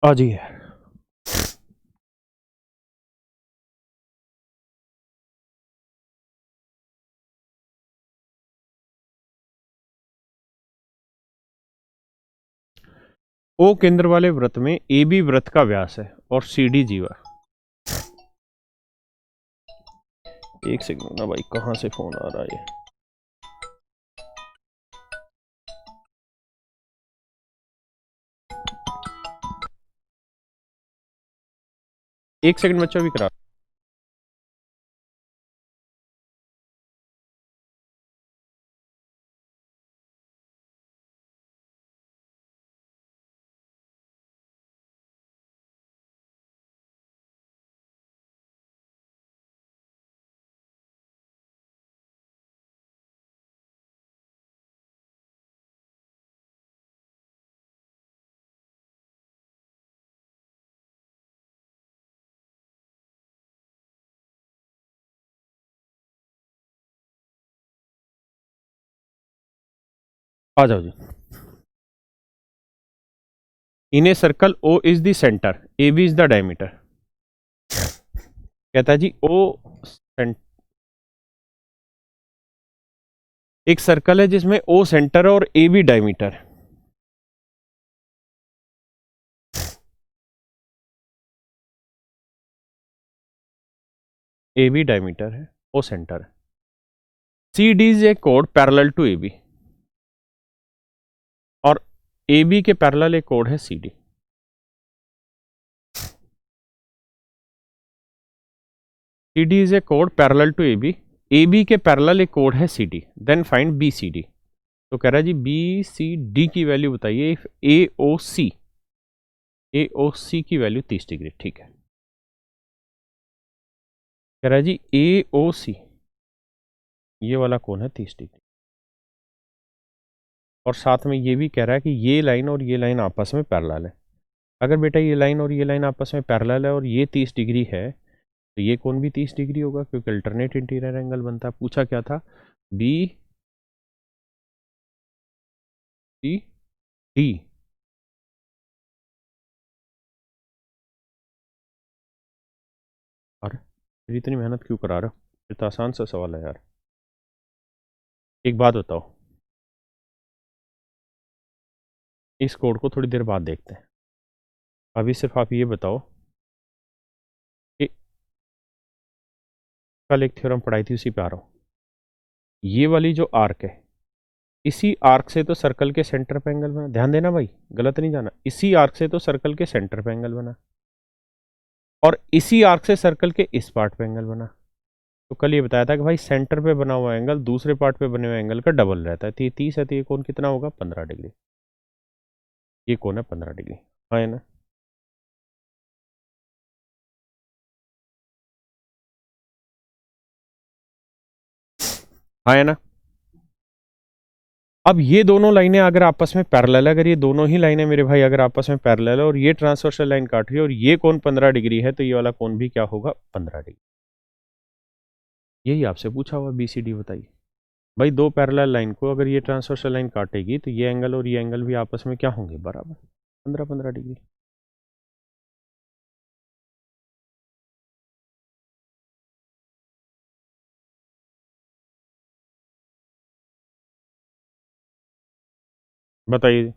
आ जाइए। ओ केंद्र वाले वृत्त में ए बी वृत्त का व्यास है और सी डी जीवा। एक सेकंड ना भाई, कहाँ से फोन आ रहा है? एक सेकंड बच्चा भी करा। आ जाओ जी। In a circle O is the centre, A B is the diameter. कहता है जी ओ एक सर्कल है जिसमें ओ सेंटर है और A B diameter. A B diameter है, ओ सेंटर है। सी डी इज ए कोड पैरेलल टू ए बी, और ए बी के पैरेलल एक कोड है C D. C D is a कोड पैरेलल टू ए बी के पैरेलल एक कोड है C D. Then find B C D. तो कह रहा है जी बी सी डी की वैल्यू बताइए। ए ओ सी की वैल्यू 30 डिग्री। ठीक है। कह रहा है जी ए ओ सी, ये वाला कौन है 30 डिग्री, और साथ में ये भी कह रहा है कि ये लाइन और ये लाइन आपस में पैरेलल है। अगर बेटा ये लाइन और ये लाइन आपस में पैरेलल है और ये 30 डिग्री है, तो ये कौन भी 30 डिग्री होगा क्योंकि अल्टरनेट इंटीरियर एंगल बनता है। पूछा क्या था? B C D. अरे फिर इतनी मेहनत क्यों करा रहे हो? ये तो आसान सा सवाल है यार। एक बात बताओ, इस कोड को थोड़ी देर बाद देखते हैं। अभी सिर्फ आप ये बताओ कि कल एक थ्योरम पढ़ाई थी, उसी पे आ रहा हूँ। ये वाली जो आर्क है, इसी आर्क से तो सर्कल के सेंटर पे एंगल बना। ध्यान देना भाई, गलत नहीं जाना। इसी आर्क से तो सर्कल के सेंटर पे एंगल बना, और इसी आर्क से सर्कल के इस पार्ट पे एंगल बना। तो कल ये बताया था कि भाई सेंटर पे बना हुआ एंगल दूसरे पार्ट पे बने हुए एंगल का डबल रहता है। तो ये 30 है, तो ये कोण कितना होगा? 15 डिग्री। ये कोण है 15 डिग्री। हाँ है ना? हाँ है ना? अब ये दोनों लाइनें अगर आपस में पैरेलल है, अगर ये दोनों ही लाइनें मेरे भाई अगर आपस में पैरेलल है और ये ट्रांसवर्सल लाइन काट रही है और ये कोण 15 डिग्री है, तो ये वाला कोण भी क्या होगा? 15 डिग्री। यही आपसे पूछा हुआ BCD बताइए भाई। दो पैरेलल लाइन को अगर ये ट्रांसवर्सल लाइन काटेगी तो ये एंगल और ये एंगल भी आपस में क्या होंगे? बराबर, 15-15 डिग्री। बताइए।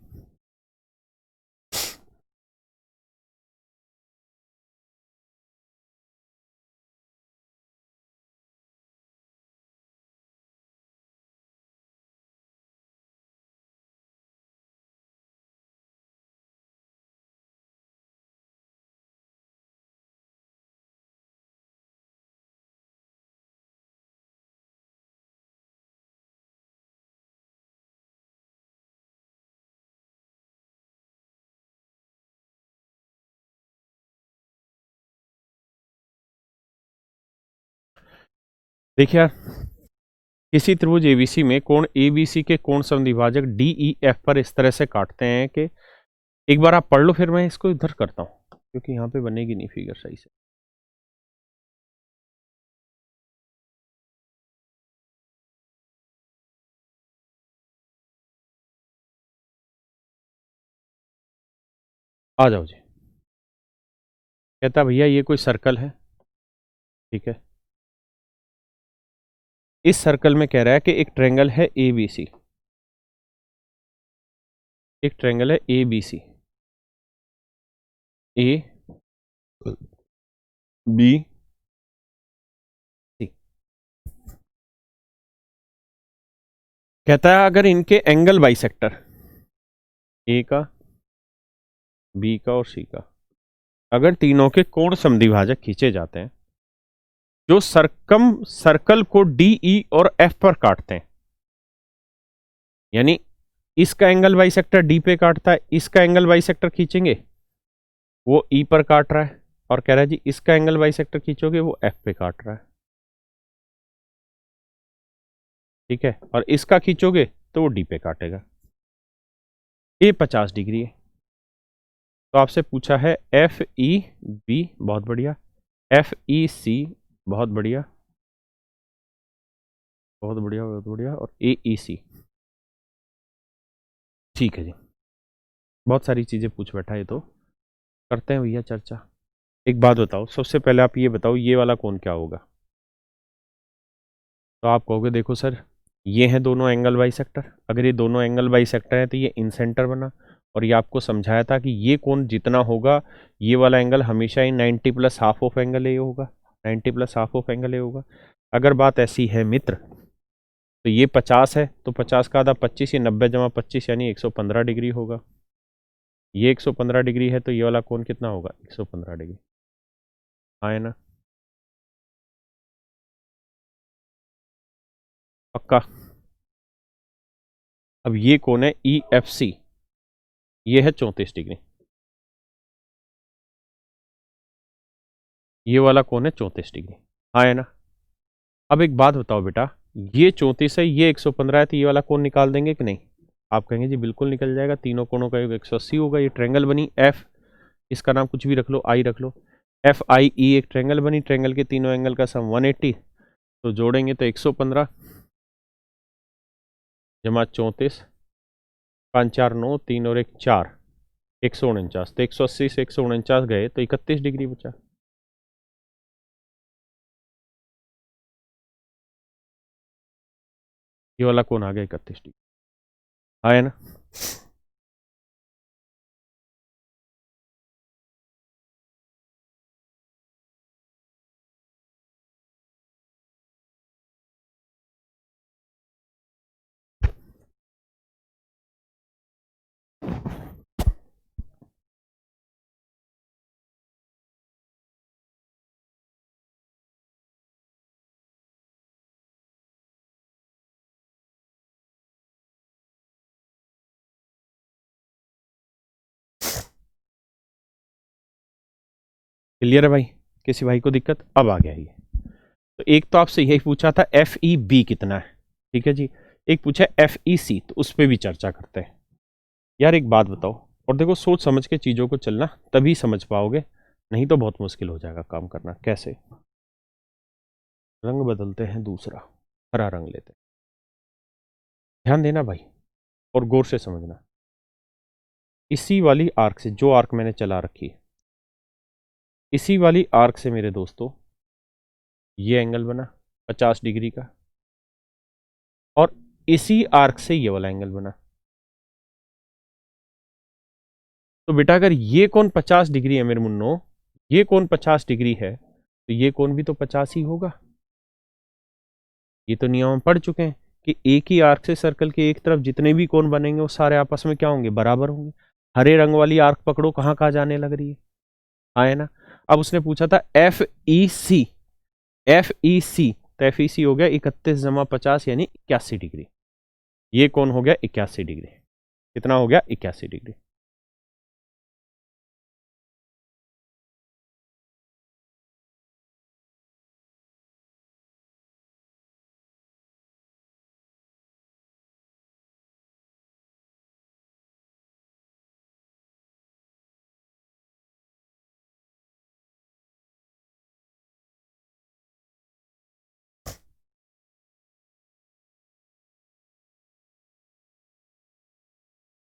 देखिए यार, किसी त्रिभुज ABC में कोण ABC के कोण समद्विभाजक DEF पर इस तरह से काटते हैं कि, एक बार आप पढ़ लो फिर मैं इसको इधर करता हूं क्योंकि यहां पे बनेगी नहीं फिगर सही से। आ जाओ जी। कहता भैया ये कोई सर्कल है, ठीक है। इस सर्कल में कह रहा है कि एक ट्रायंगल है ABC, एक ट्रायंगल है ABC, A B C। कहता है अगर इनके एंगल बाइसेक्टर A का, B का और C का, अगर तीनों के कोण समद्विभाजक खींचे जाते हैं जो सर्कल को DE और F पर काटते हैं, यानी इसका एंगल बाइसेक्टर D पे काटता है, इसका एंगल बाइसेक्टर खींचेंगे वो E पर काट रहा है, और कह रहा है जी इसका एंगल बाइसेक्टर खींचोगे वो F पे काट रहा है, ठीक है, और इसका खींचोगे तो वो D पे काटेगा। ये 50 डिग्री है। तो आपसे पूछा है FEB, बहुत बढ़िया, FEC, बहुत बढ़िया, बहुत बढ़िया, बहुत बढ़िया, और AEC। ठीक है जी, बहुत सारी चीजें पूछ बैठा है, तो करते हैं भैया चर्चा। एक बात बताओ, सबसे पहले आप ये बताओ ये वाला कोण क्या होगा? तो आप कहोगे देखो सर ये हैं दोनों एंगल बाइसेक्टर, अगर ये दोनों एंगल बाइसेक्टर हैं तो ये इन सेंटर बना, और ये आपको समझाया था कि ये कोण जितना होगा ये वाला एंगल हमेशा ही 90 plus half of angle A होगा, 90 plus half of angle A होगा। अगर बात ऐसी है मित्र, तो ये 50 है तो 50 का आधा 25, ये 90 जमा 25 यानी 115 डिग्री होगा। ये 115 डिग्री है तो ये वाला कोण कितना होगा? 115 डिग्री। हाँ है ना? पक्का? अब ये कोण है EFC, ये है 34 डिग्री, ये वाला कोण है 34 डिग्री। हाँ है ना? अब एक बात बताओ बेटा, ये 34 है, ये 115 है, तो ये वाला कोण निकाल देंगे कि नहीं? आप कहेंगे जी बिल्कुल निकल जाएगा, तीनों कोणों का योग 180 होगा। ये ट्रायंगल बनी F, इसका नाम कुछ भी रख लो, I रख लो, FIE एक ट्रायंगल बनी, ट्रायंगल के तीनों एंगल का सम 180, तो जोड़ेंगे तो 115 जमा 34, 5 4 9, 3 और 1 4, 149, तो 180 से 149 गए तो 31 डिग्री बचा। ये वाला कोण आ गया 31 डिग्री। हाँ है ना? क्लियर है भाई? किसी भाई को दिक्कत? अब आ गया ये। तो एक तो आपसे यही पूछा था FEB कितना है, ठीक है जी। एक पूछा FEC, तो उस पर भी चर्चा करते हैं। यार एक बात बताओ, और देखो सोच समझ के चीजों को चलना, तभी समझ पाओगे, नहीं तो बहुत मुश्किल हो जाएगा काम करना। कैसे? रंग बदलते हैं दूसरा, हरा रंग लेते हैं। ध्यान देना भाई और गौर से समझना। इसी वाली आर्क से, जो आर्क मैंने चला रखी है, इसी वाली आर्क से मेरे दोस्तों ये एंगल बना 50 डिग्री का, और इसी आर्क से ये वाला एंगल बना। तो बेटा अगर ये कोण 50 डिग्री है मेरे मुन्नो, ये कोण 50 डिग्री है, तो ये कोण भी तो 50 ही होगा। ये तो नियम हम पढ़ चुके हैं कि एक ही आर्क से सर्कल के एक तरफ जितने भी कोण बनेंगे वो सारे आपस में क्या होंगे? बराबर होंगे। हरे रंग वाली आर्क पकड़ो, कहां कहां जाने लग रही है? हाँ है ना। अब उसने पूछा था FEC, FEC, तो FEC हो गया 31 - 50 यानी 81 डिग्री। ये कौन हो गया? 81 डिग्री। कितना हो गया? 81 डिग्री।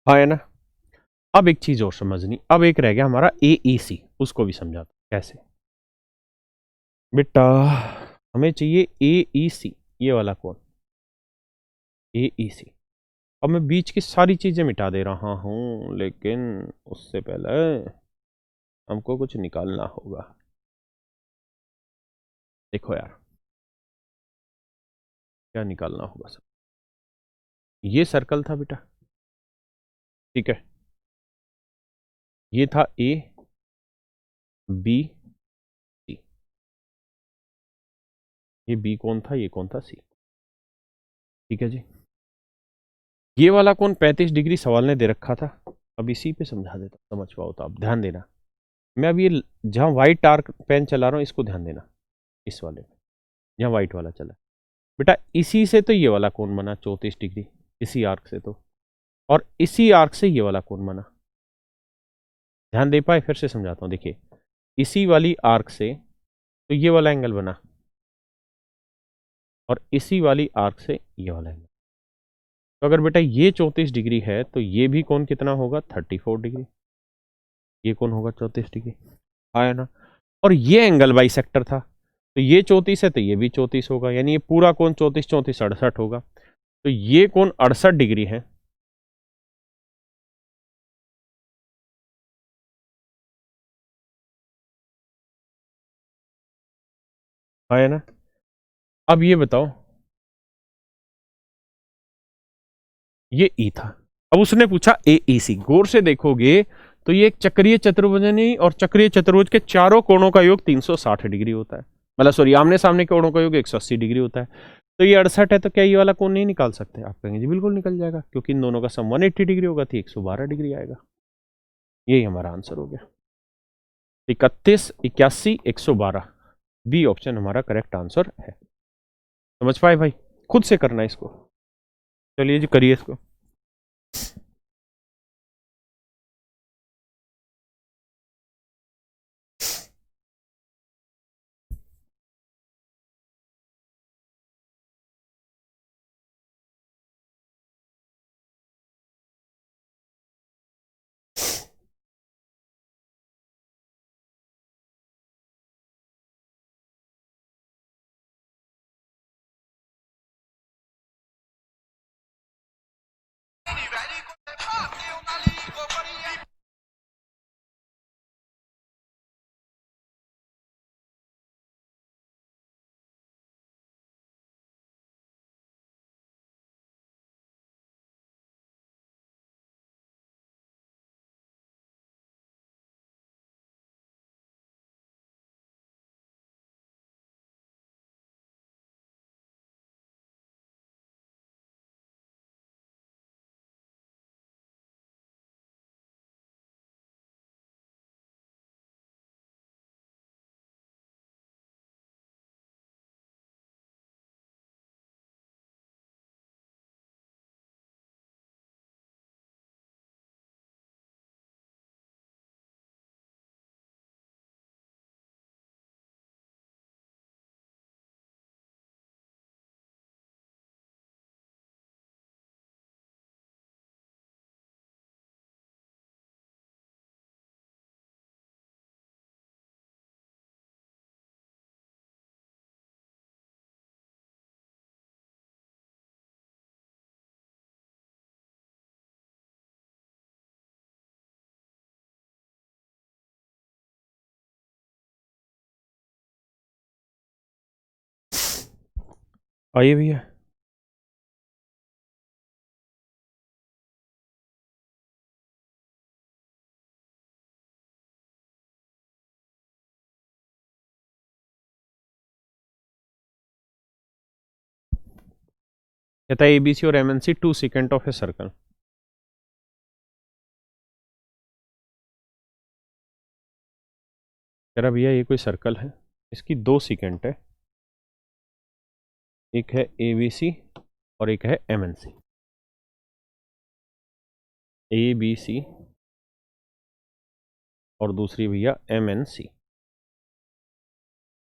हाँ है ना। अब एक चीज और समझनी, अब एक रह गया हमारा AEC, उसको भी समझाता कैसे। बेटा हमें चाहिए AEC, ये वाला कौन? AEC। अब मैं बीच की सारी चीजें मिटा दे रहा हूं, लेकिन उससे पहले हमको कुछ निकालना होगा। देखो यार, क्या निकालना होगा सर? ये सर्कल था बेटा, ठीक है। ये था ABC। ये B कौन था? ये कौन था? C। ठीक है जी। ये वाला कौन 35 डिग्री सवाल ने दे रखा था। अब इसी पे समझा देता, समझ पाओ तो आप ध्यान देना। मैं अब ये जहां व्हाइट आर्क पेन चला रहा हूं, इसको ध्यान देना, इस वाले में जहां व्हाइट वाला चला बेटा, इसी से तो ये वाला कोण बना 34 डिग्री, इसी आर्क से तो, और इसी आर्क से ये वाला कोण बना। ध्यान दे पाए? फिर से समझाता हूं, देखिए इसी वाली आर्क से तो ये वाला एंगल बना, और इसी वाली आर्क से ये वाला एंगल। तो अगर बेटा ये 34 डिग्री है, तो ये भी कोण कितना होगा? 34 डिग्री। ये कोण होगा 34 डिग्री, आया ना। और ये एंगल बाइसेक्टर था, तो ये 34 है तो ये भी 34 होगा, यानी ये पूरा कोण 34 34 68 होगा। तो ये कोण 68 डिग्री है। आया ना। अब ये बताओ, ये ई था। अब उसने पूछा AEC, गौर से देखोगे तो ये एक चक्रीय चतुर्भुजनी, और चक्रीय चतुर्भुज के चारों कोणों का योग 360 डिग्री होता है। मतलब सॉरी, आमने सामने कोणों का योग 180 डिग्री होता है। तो ये 68 है, तो क्या ये वाला कोण नहीं निकाल सकते? आप कहेंगे जी बिल्कुल निकल जाएगा, क्योंकि इन दोनों का सम 180 डिग्री होगा, तो 112 डिग्री आएगा। यही हमारा आंसर हो गया, 31 81 112। बी ऑप्शन हमारा करेक्ट आंसर है। समझ पाए भाई? खुद से करना है इसको। चलिए जी करिए इसको। आइए भैया। कहता है एबीसी और MNC two secant of a circle. कह रहा भैया ये कोई सर्कल है, इसकी दो सीकेंट है, एक है एबीसी और एक है एमएनसी। एबीसी और दूसरी भैया एमएनसी।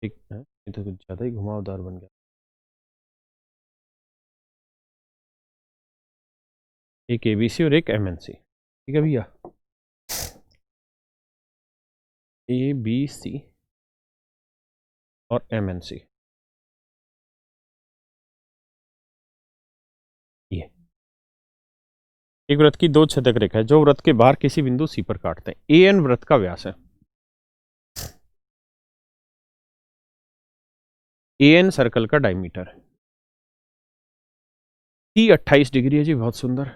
ठीक है, ये तो कुछ ज़्यादा ही घुमावदार बन गया। एक एबीसी और एक एमएनसी। ठीक है भैया, एबीसी और एमएनसी। ये एक वृत्त की दो छेदक रेखा है जो वृत्त के बाहर किसी बिंदु सी पर काटते हैं। ए एन वृत्त का व्यास है। ए एन सर्कल का डायमीटर है। सी 28 डिग्री है जी, बहुत सुंदर।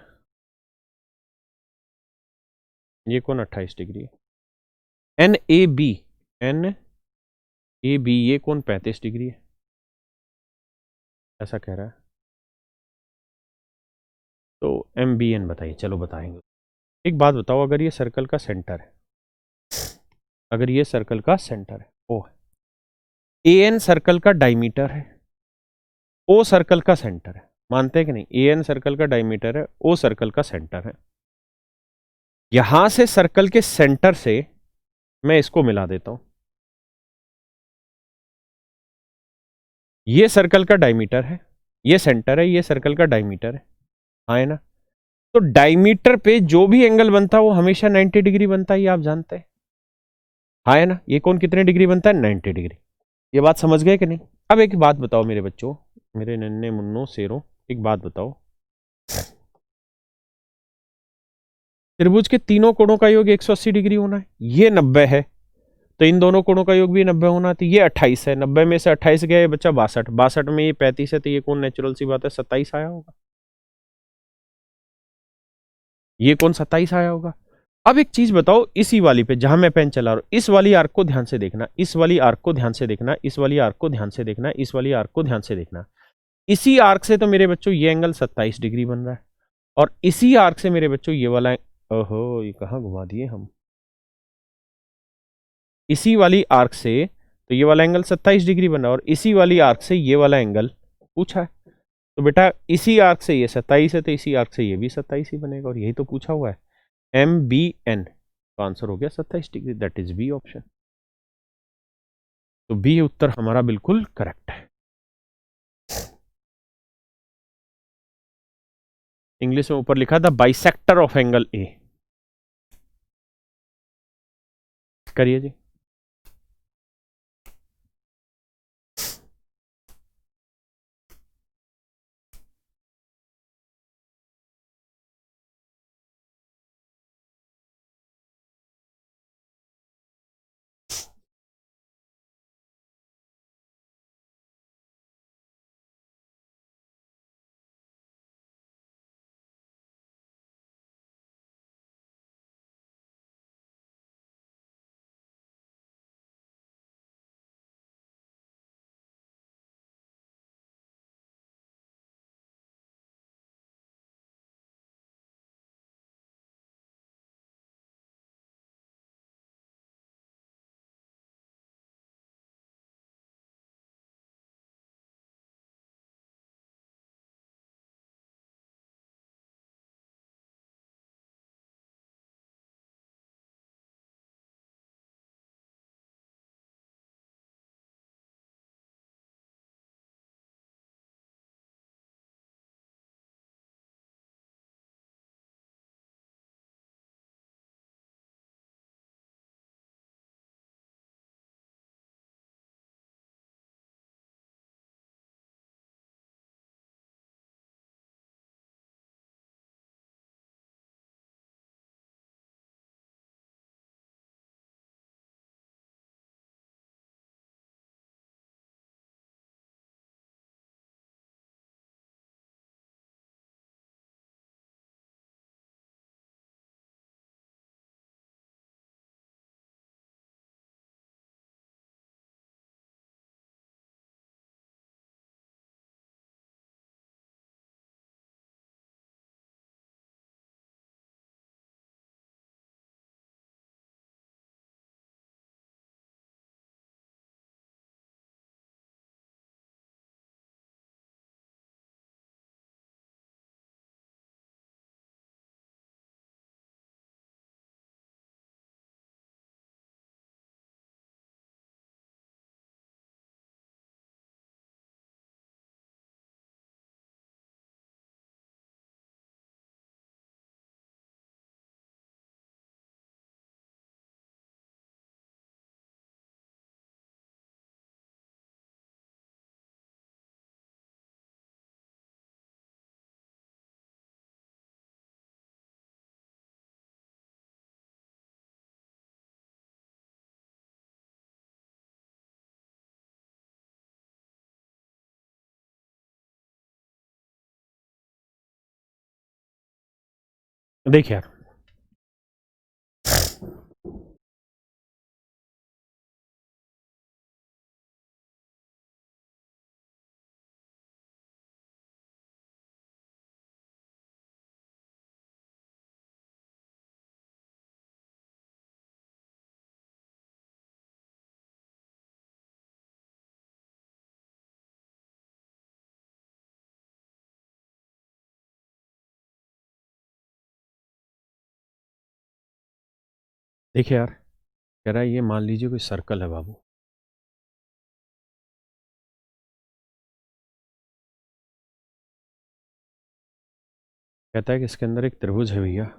ये कौन 28 डिग्री है? N A B, N A B ये कौन 35 डिग्री है? ऐसा कह रहा है। तो एम बी एन बताइए, चलो बताएंगे। एक बात बताओ, अगर ये सर्कल का सेंटर है, अगर ये सर्कल का सेंटर है ओ, ए एन सर्कल का डायमीटर है, ओ सर्कल का सेंटर है, मानते हैं कि नहीं? ए एन सर्कल का डायमीटर है, ओ सर्कल का सेंटर है। यहां से सर्कल के सेंटर से मैं इसको मिला देता हूं। ये सर्कल का डायमीटर है, ये सेंटर है, ये सर्कल का डायमीटर है। हाँ है ना? तो डायमीटर पे जो भी एंगल बनता है वो हमेशा 90 डिग्री बनता है, ये आप जानते हैं। हाँ है ना? ये कौन कितने डिग्री बनता है? 90 डिग्री। ये बात समझ गए कि नहीं? अब एक बात बताओ मेरे बच्चों, मेरे नन्हे मुन्नों शेरों, एक बात बताओ, त्रिभुज के तीनों कोणों का योग 180 डिग्री होना है। ये 90 है, तो इन दोनों कोणों का योग भी 90 होना। तो ये 28 है, 90 में से 28 गया, ये बच्चा 62, 62 में ये 35 है, तो ये कौन नेचुरल सी बात है 27 आया होगा। ये कौन 27 आया होगा। अब एक चीज बताओ, इसी वाली पे जहां मैं पेन चला रहा हूं, इस वाली आर्क को ध्यान से देखना, इस वाली आर्क को ध्यान से देखना, इस वाली आर्क को ध्यान से देखना, इस वाली आर्क को ध्यान से देखना। इसी आर्क से तो मेरे बच्चों ये एंगल 27 डिग्री बन रहा है, और इसी आर्क से मेरे बच्चों ये वाला, ओहो ये कहां घुमा दिए हम। इसी वाली आर्क से तो ये वाला एंगल 27 डिग्री बना, और इसी वाली आर्क से ये वाला एंगल पूछा है। तो बेटा इसी आर्क से ये 27 है, तो इसी आर्क से ये भी 27 ही बनेगा, और यही तो पूछा हुआ है। एम बी एन, तो आंसर हो गया 27 degree, that is B option. तो बी उत्तर हमारा बिल्कुल करेक्ट है। इंग्लिश में ऊपर लिखा था बाइसेक्टर ऑफ एंगल ए। करिए जी। देखिए यार, देखिए यार, कह रहा है ये मान लीजिए कोई सर्कल है बाबू। कहता है कि इसके अंदर एक त्रिभुज है भैया।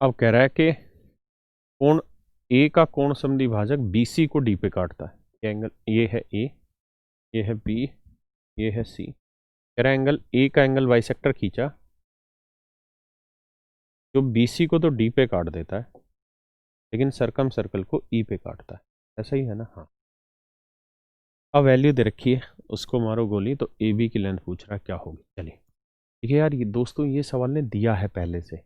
अब कह रहा है कि कोण ए का कोण समद्वि भाजक बीसी को डी पे काटता है। ये एंगल, ये है ए, ये है बी, ये है सी। कह रहा है एंगल ए का एंगल बाइसेक्टर खींचा जो बीसी को तो डी पे काट देता है, लेकिन सरकम सर्कल को ई पे काटता है। ऐसा ही है ना? हाँ। अब वैल्यू दे रखी है, उसको मारो गोली, तो ए बी की लेंथ पूछ रहा है क्या होगी। चलिए ठीक है यार, ये दोस्तों ये सवाल ने दिया है पहले से।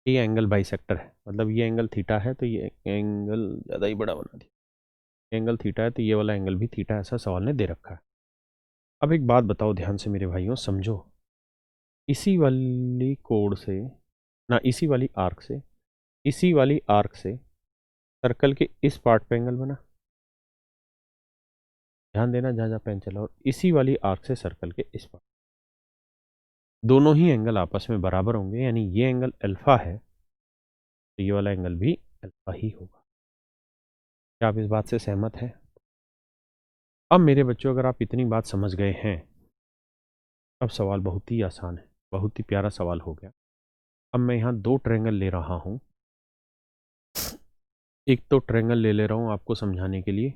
ये एंगल बाइसेक्टर है, मतलब ये एंगल थीटा है, तो ये एंगल ज़्यादा ही बड़ा बना दिया। एंगल थीटा है तो ये वाला एंगल भी थीटा, ऐसा सवाल ने दे रखा है। अब एक बात बताओ ध्यान से मेरे भाइयों, समझो। इसी वाली कोण से ना, इसी वाली आर्क से, इसी वाली आर्क से सर्कल के इस पार्ट पे एंगल बना। ध्यान देना जहाँ जहाँ पेन चला। और इसी वाली आर्क से सर्कल के इस पार्ट, दोनों ही एंगल आपस में बराबर होंगे, यानी ये एंगल अल्फा है तो ये वाला एंगल भी अल्फा ही होगा। क्या आप इस बात से सहमत हैं? अब मेरे बच्चों, अगर आप इतनी बात समझ गए हैं, अब सवाल बहुत ही आसान है, बहुत ही प्यारा सवाल हो गया। अब मैं यहाँ दो ट्रायंगल ले रहा हूँ। एक तो ट्रायंगल ले ले रहा हूँ आपको समझाने के लिए,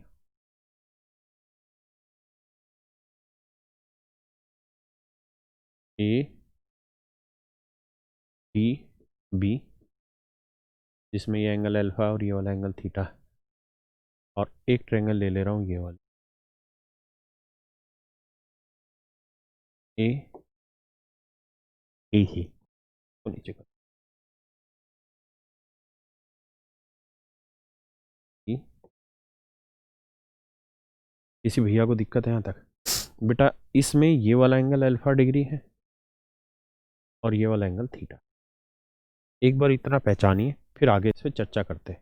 ए डी बी, जिसमें ये एंगल अल्फा और ये वाला एंगल थीटा। और एक ट्रायंगल ले ले रहा हूँ ये वाला, ए ए ही, तो नीचे कर ई। किसी भैया को दिक्कत है यहाँ तक? बेटा इसमें ये वाला एंगल अल्फा डिग्री है और ये वाला एंगल थीटा। एक बार इतना पहचानिए, फिर आगे इस पर चर्चा करते हैं।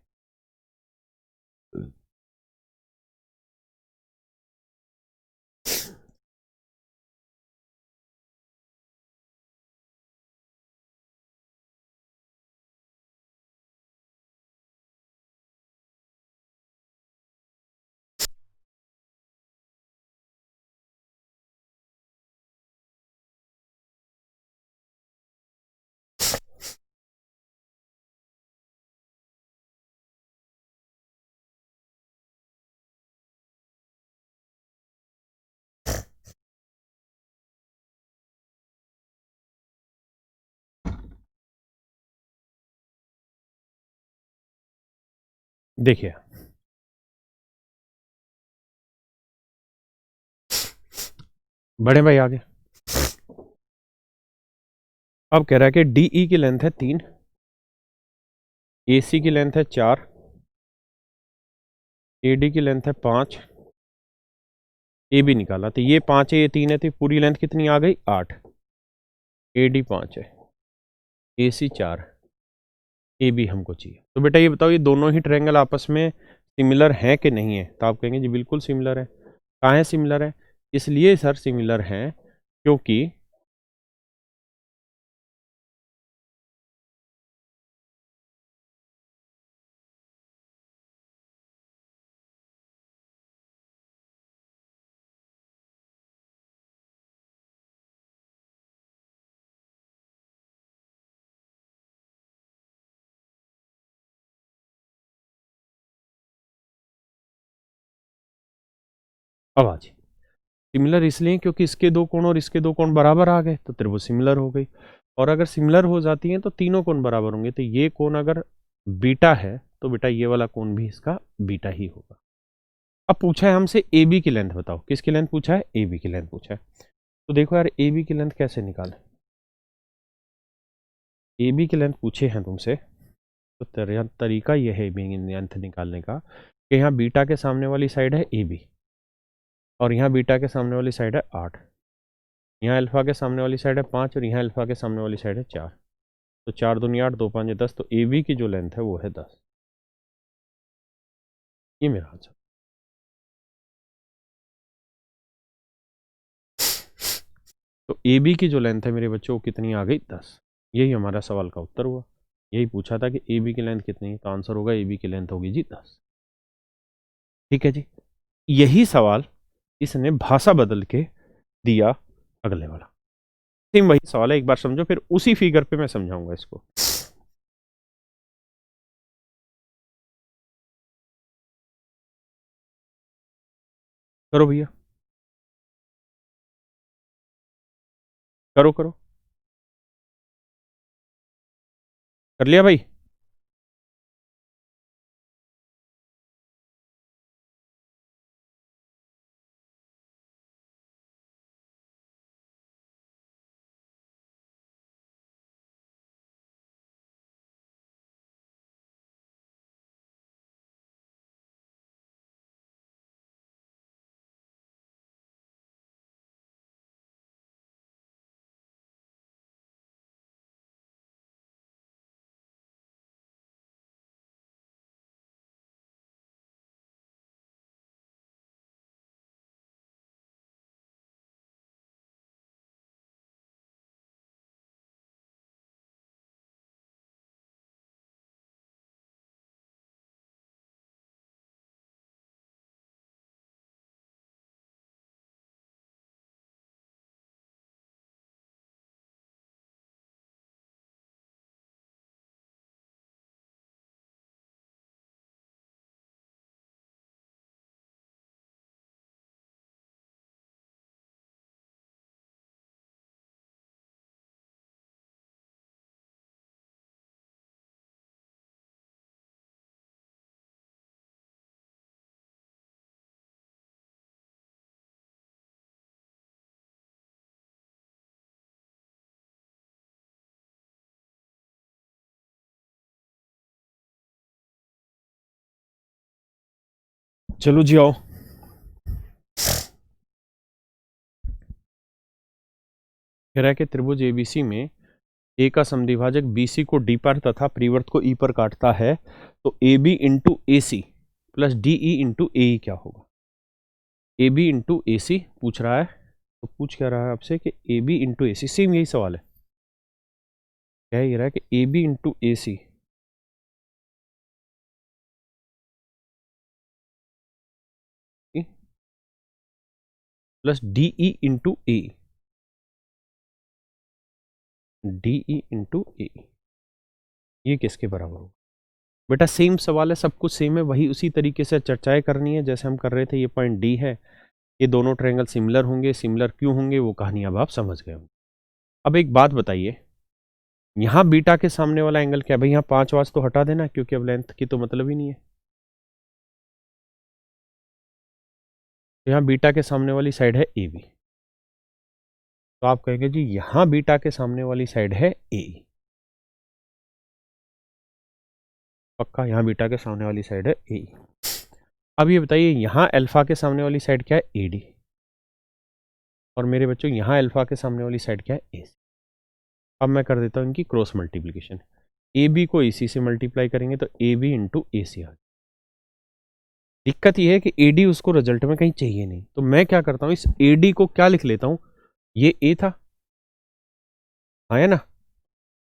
देखिए, बड़े भाई आगे। अब कह रहा है कि डीई की लेंथ है 3, एसी की लेंथ है 4, एडी की लेंथ है 5, ए बी निकाला तो ये 5 है, ये 3 है, तो पूरी लेंथ कितनी आ गई? 8। एडी 5 है, एसी 4, ए बी हमको चाहिए। तो बेटा ये बताओ, ये दोनों ही ट्रायंगल आपस में सिमिलर हैं कि नहीं है? तो आप कहेंगे जी बिल्कुल सिमिलर है। कहाँ है सिमिलर है? इसलिए सर सिमिलर हैं क्योंकि अब आज सिमिलर इसलिए क्योंकि इसके दो कोण और इसके दो कोण बराबर आ गए तो त्रिभुज सिमिलर हो गई। और अगर सिमिलर हो जाती हैं तो तीनों कोण बराबर होंगे, तो ये कोण अगर बीटा है तो बेटा ये वाला कोण भी इसका बीटा ही होगा। अब पूछा है हमसे ए बी की लेंथ बताओ, किसकी लेंथ पूछा है? ए बी की लेंथ पूछा है। तो देखो यार ए बी की लेंथ कैसे निकालें। ए बी की लेंथ पूछे हैं तुमसे तो तरीका यह है लेंथ निकालने का कि यहाँ बीटा के सामने वाली साइड है ए बी और यहाँ बीटा के सामने वाली साइड है 8, यहाँ अल्फा के सामने वाली साइड है 5 और यहाँ अल्फा के सामने वाली साइड है 4। तो 4 दूनी 8, 2 5 10, तो ए बी की जो लेंथ है वो है 10। ये मेरा आंसर। तो ए बी की जो लेंथ है मेरे बच्चों वो कितनी आ गई? 10। यही हमारा सवाल का उत्तर हुआ। यही पूछा था कि ए बी की लेंथ कितनी है, तो आंसर होगा ए बी की लेंथ होगी जी 10। ठीक है जी। यही सवाल इसने भाषा बदल के दिया अगले वाला। सेम वही सवाल है, एक बार समझो फिर उसी फिगर पे मैं समझाऊंगा इसको। करो भैया, करो करो। कर लिया भाई? चलो जी आओ। कह रहा है कि त्रिभुज एबीसी में ए का समद्विभाजक बीसी को डी पर तथा परिवर्त को ई पर काटता है, तो A B into A C plus D E into A E क्या होगा? ए बी इंटू ए सी पूछ रहा है, तो पूछ क्या रहा है आपसे कि A B into A C. Same यही सवाल है, कह ये रहा है कि A B into A C plus D E into A, D E into A, ये किसके बराबर होगा? बेटा सेम सवाल है, सब कुछ सेम है, वही उसी तरीके से चर्चाएं करनी है जैसे हम कर रहे थे। ये पॉइंट डी है, ये दोनों ट्रायंगल सिमिलर होंगे, सिमिलर क्यों होंगे वो कहानी अब आप समझ गए होंगे। अब एक बात बताइए, यहाँ बीटा के सामने वाला एंगल क्या है भाई? यहाँ 5 वाच तो हटा देना क्योंकि अब लेंथ की तो मतलब ही नहीं है। तो यहाँ बीटा के सामने वाली साइड है ए बी, तो आप कहेंगे जी यहाँ बीटा के सामने वाली साइड है ए, पक्का यहाँ बीटा के सामने वाली साइड है ए। अब ये बताइए यहाँ अल्फा के सामने वाली साइड क्या है? A D. और मेरे बच्चों यहाँ अल्फा के सामने वाली साइड क्या है? ए सी। अब मैं कर देता हूँ इनकी क्रॉस मल्टीप्लीकेशन, ए बी को ए सी से मल्टीप्लाई करेंगे तो ए बी इंटू ए सी आ जाए। दिक्कत यह है कि ए डी उसको रिजल्ट में कहीं चाहिए नहीं, तो मैं क्या करता हूँ इस ए डी को क्या लिख लेता हूँ, ये ए था, आया ना,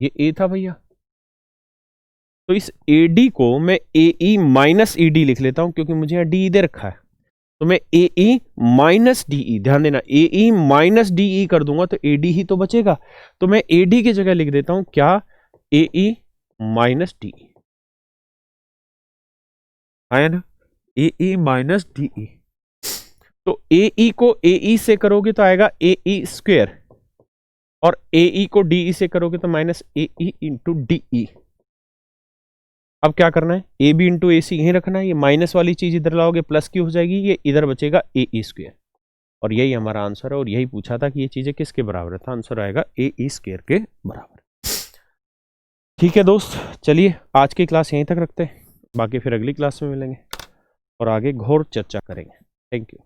ये ए था भैया, तो इस ए डी को मैं ए ई माइनस ई डी लिख लेता हूं क्योंकि मुझे यहां डी दे रखा है। तो मैं ए ई माइनस डी ई, ध्यान देना, ए ई माइनस डी ई कर दूंगा तो ए डी ही तो बचेगा। तो मैं ए डी की जगह लिख देता हूं क्या? ए ई माइनस डी ई, आया ना, ए ई माइनस डी ई। तो ए ई को ए ई से करोगे तो आएगा ए ई स्क्वेयर, और ए ई को डी ई से करोगे तो माइनस ए ई इंटू डी ई। अब क्या करना है, ए बी इंटू ए सी यहीं रखना है, ये माइनस वाली चीज इधर लाओगे प्लस की हो जाएगी, ये इधर बचेगा ए ई स्क्वेयर। और यही हमारा आंसर है, और यही पूछा था कि ये चीजें किसके बराबर है, तो आंसर आएगा ए ई स्क्वेयर के बराबर। ठीक है दोस्त, चलिए आज की क्लास यहीं तक रखते हैं, बाकी फिर अगली क्लास में मिलेंगे और आगे घोर चर्चा करेंगे। Thank you.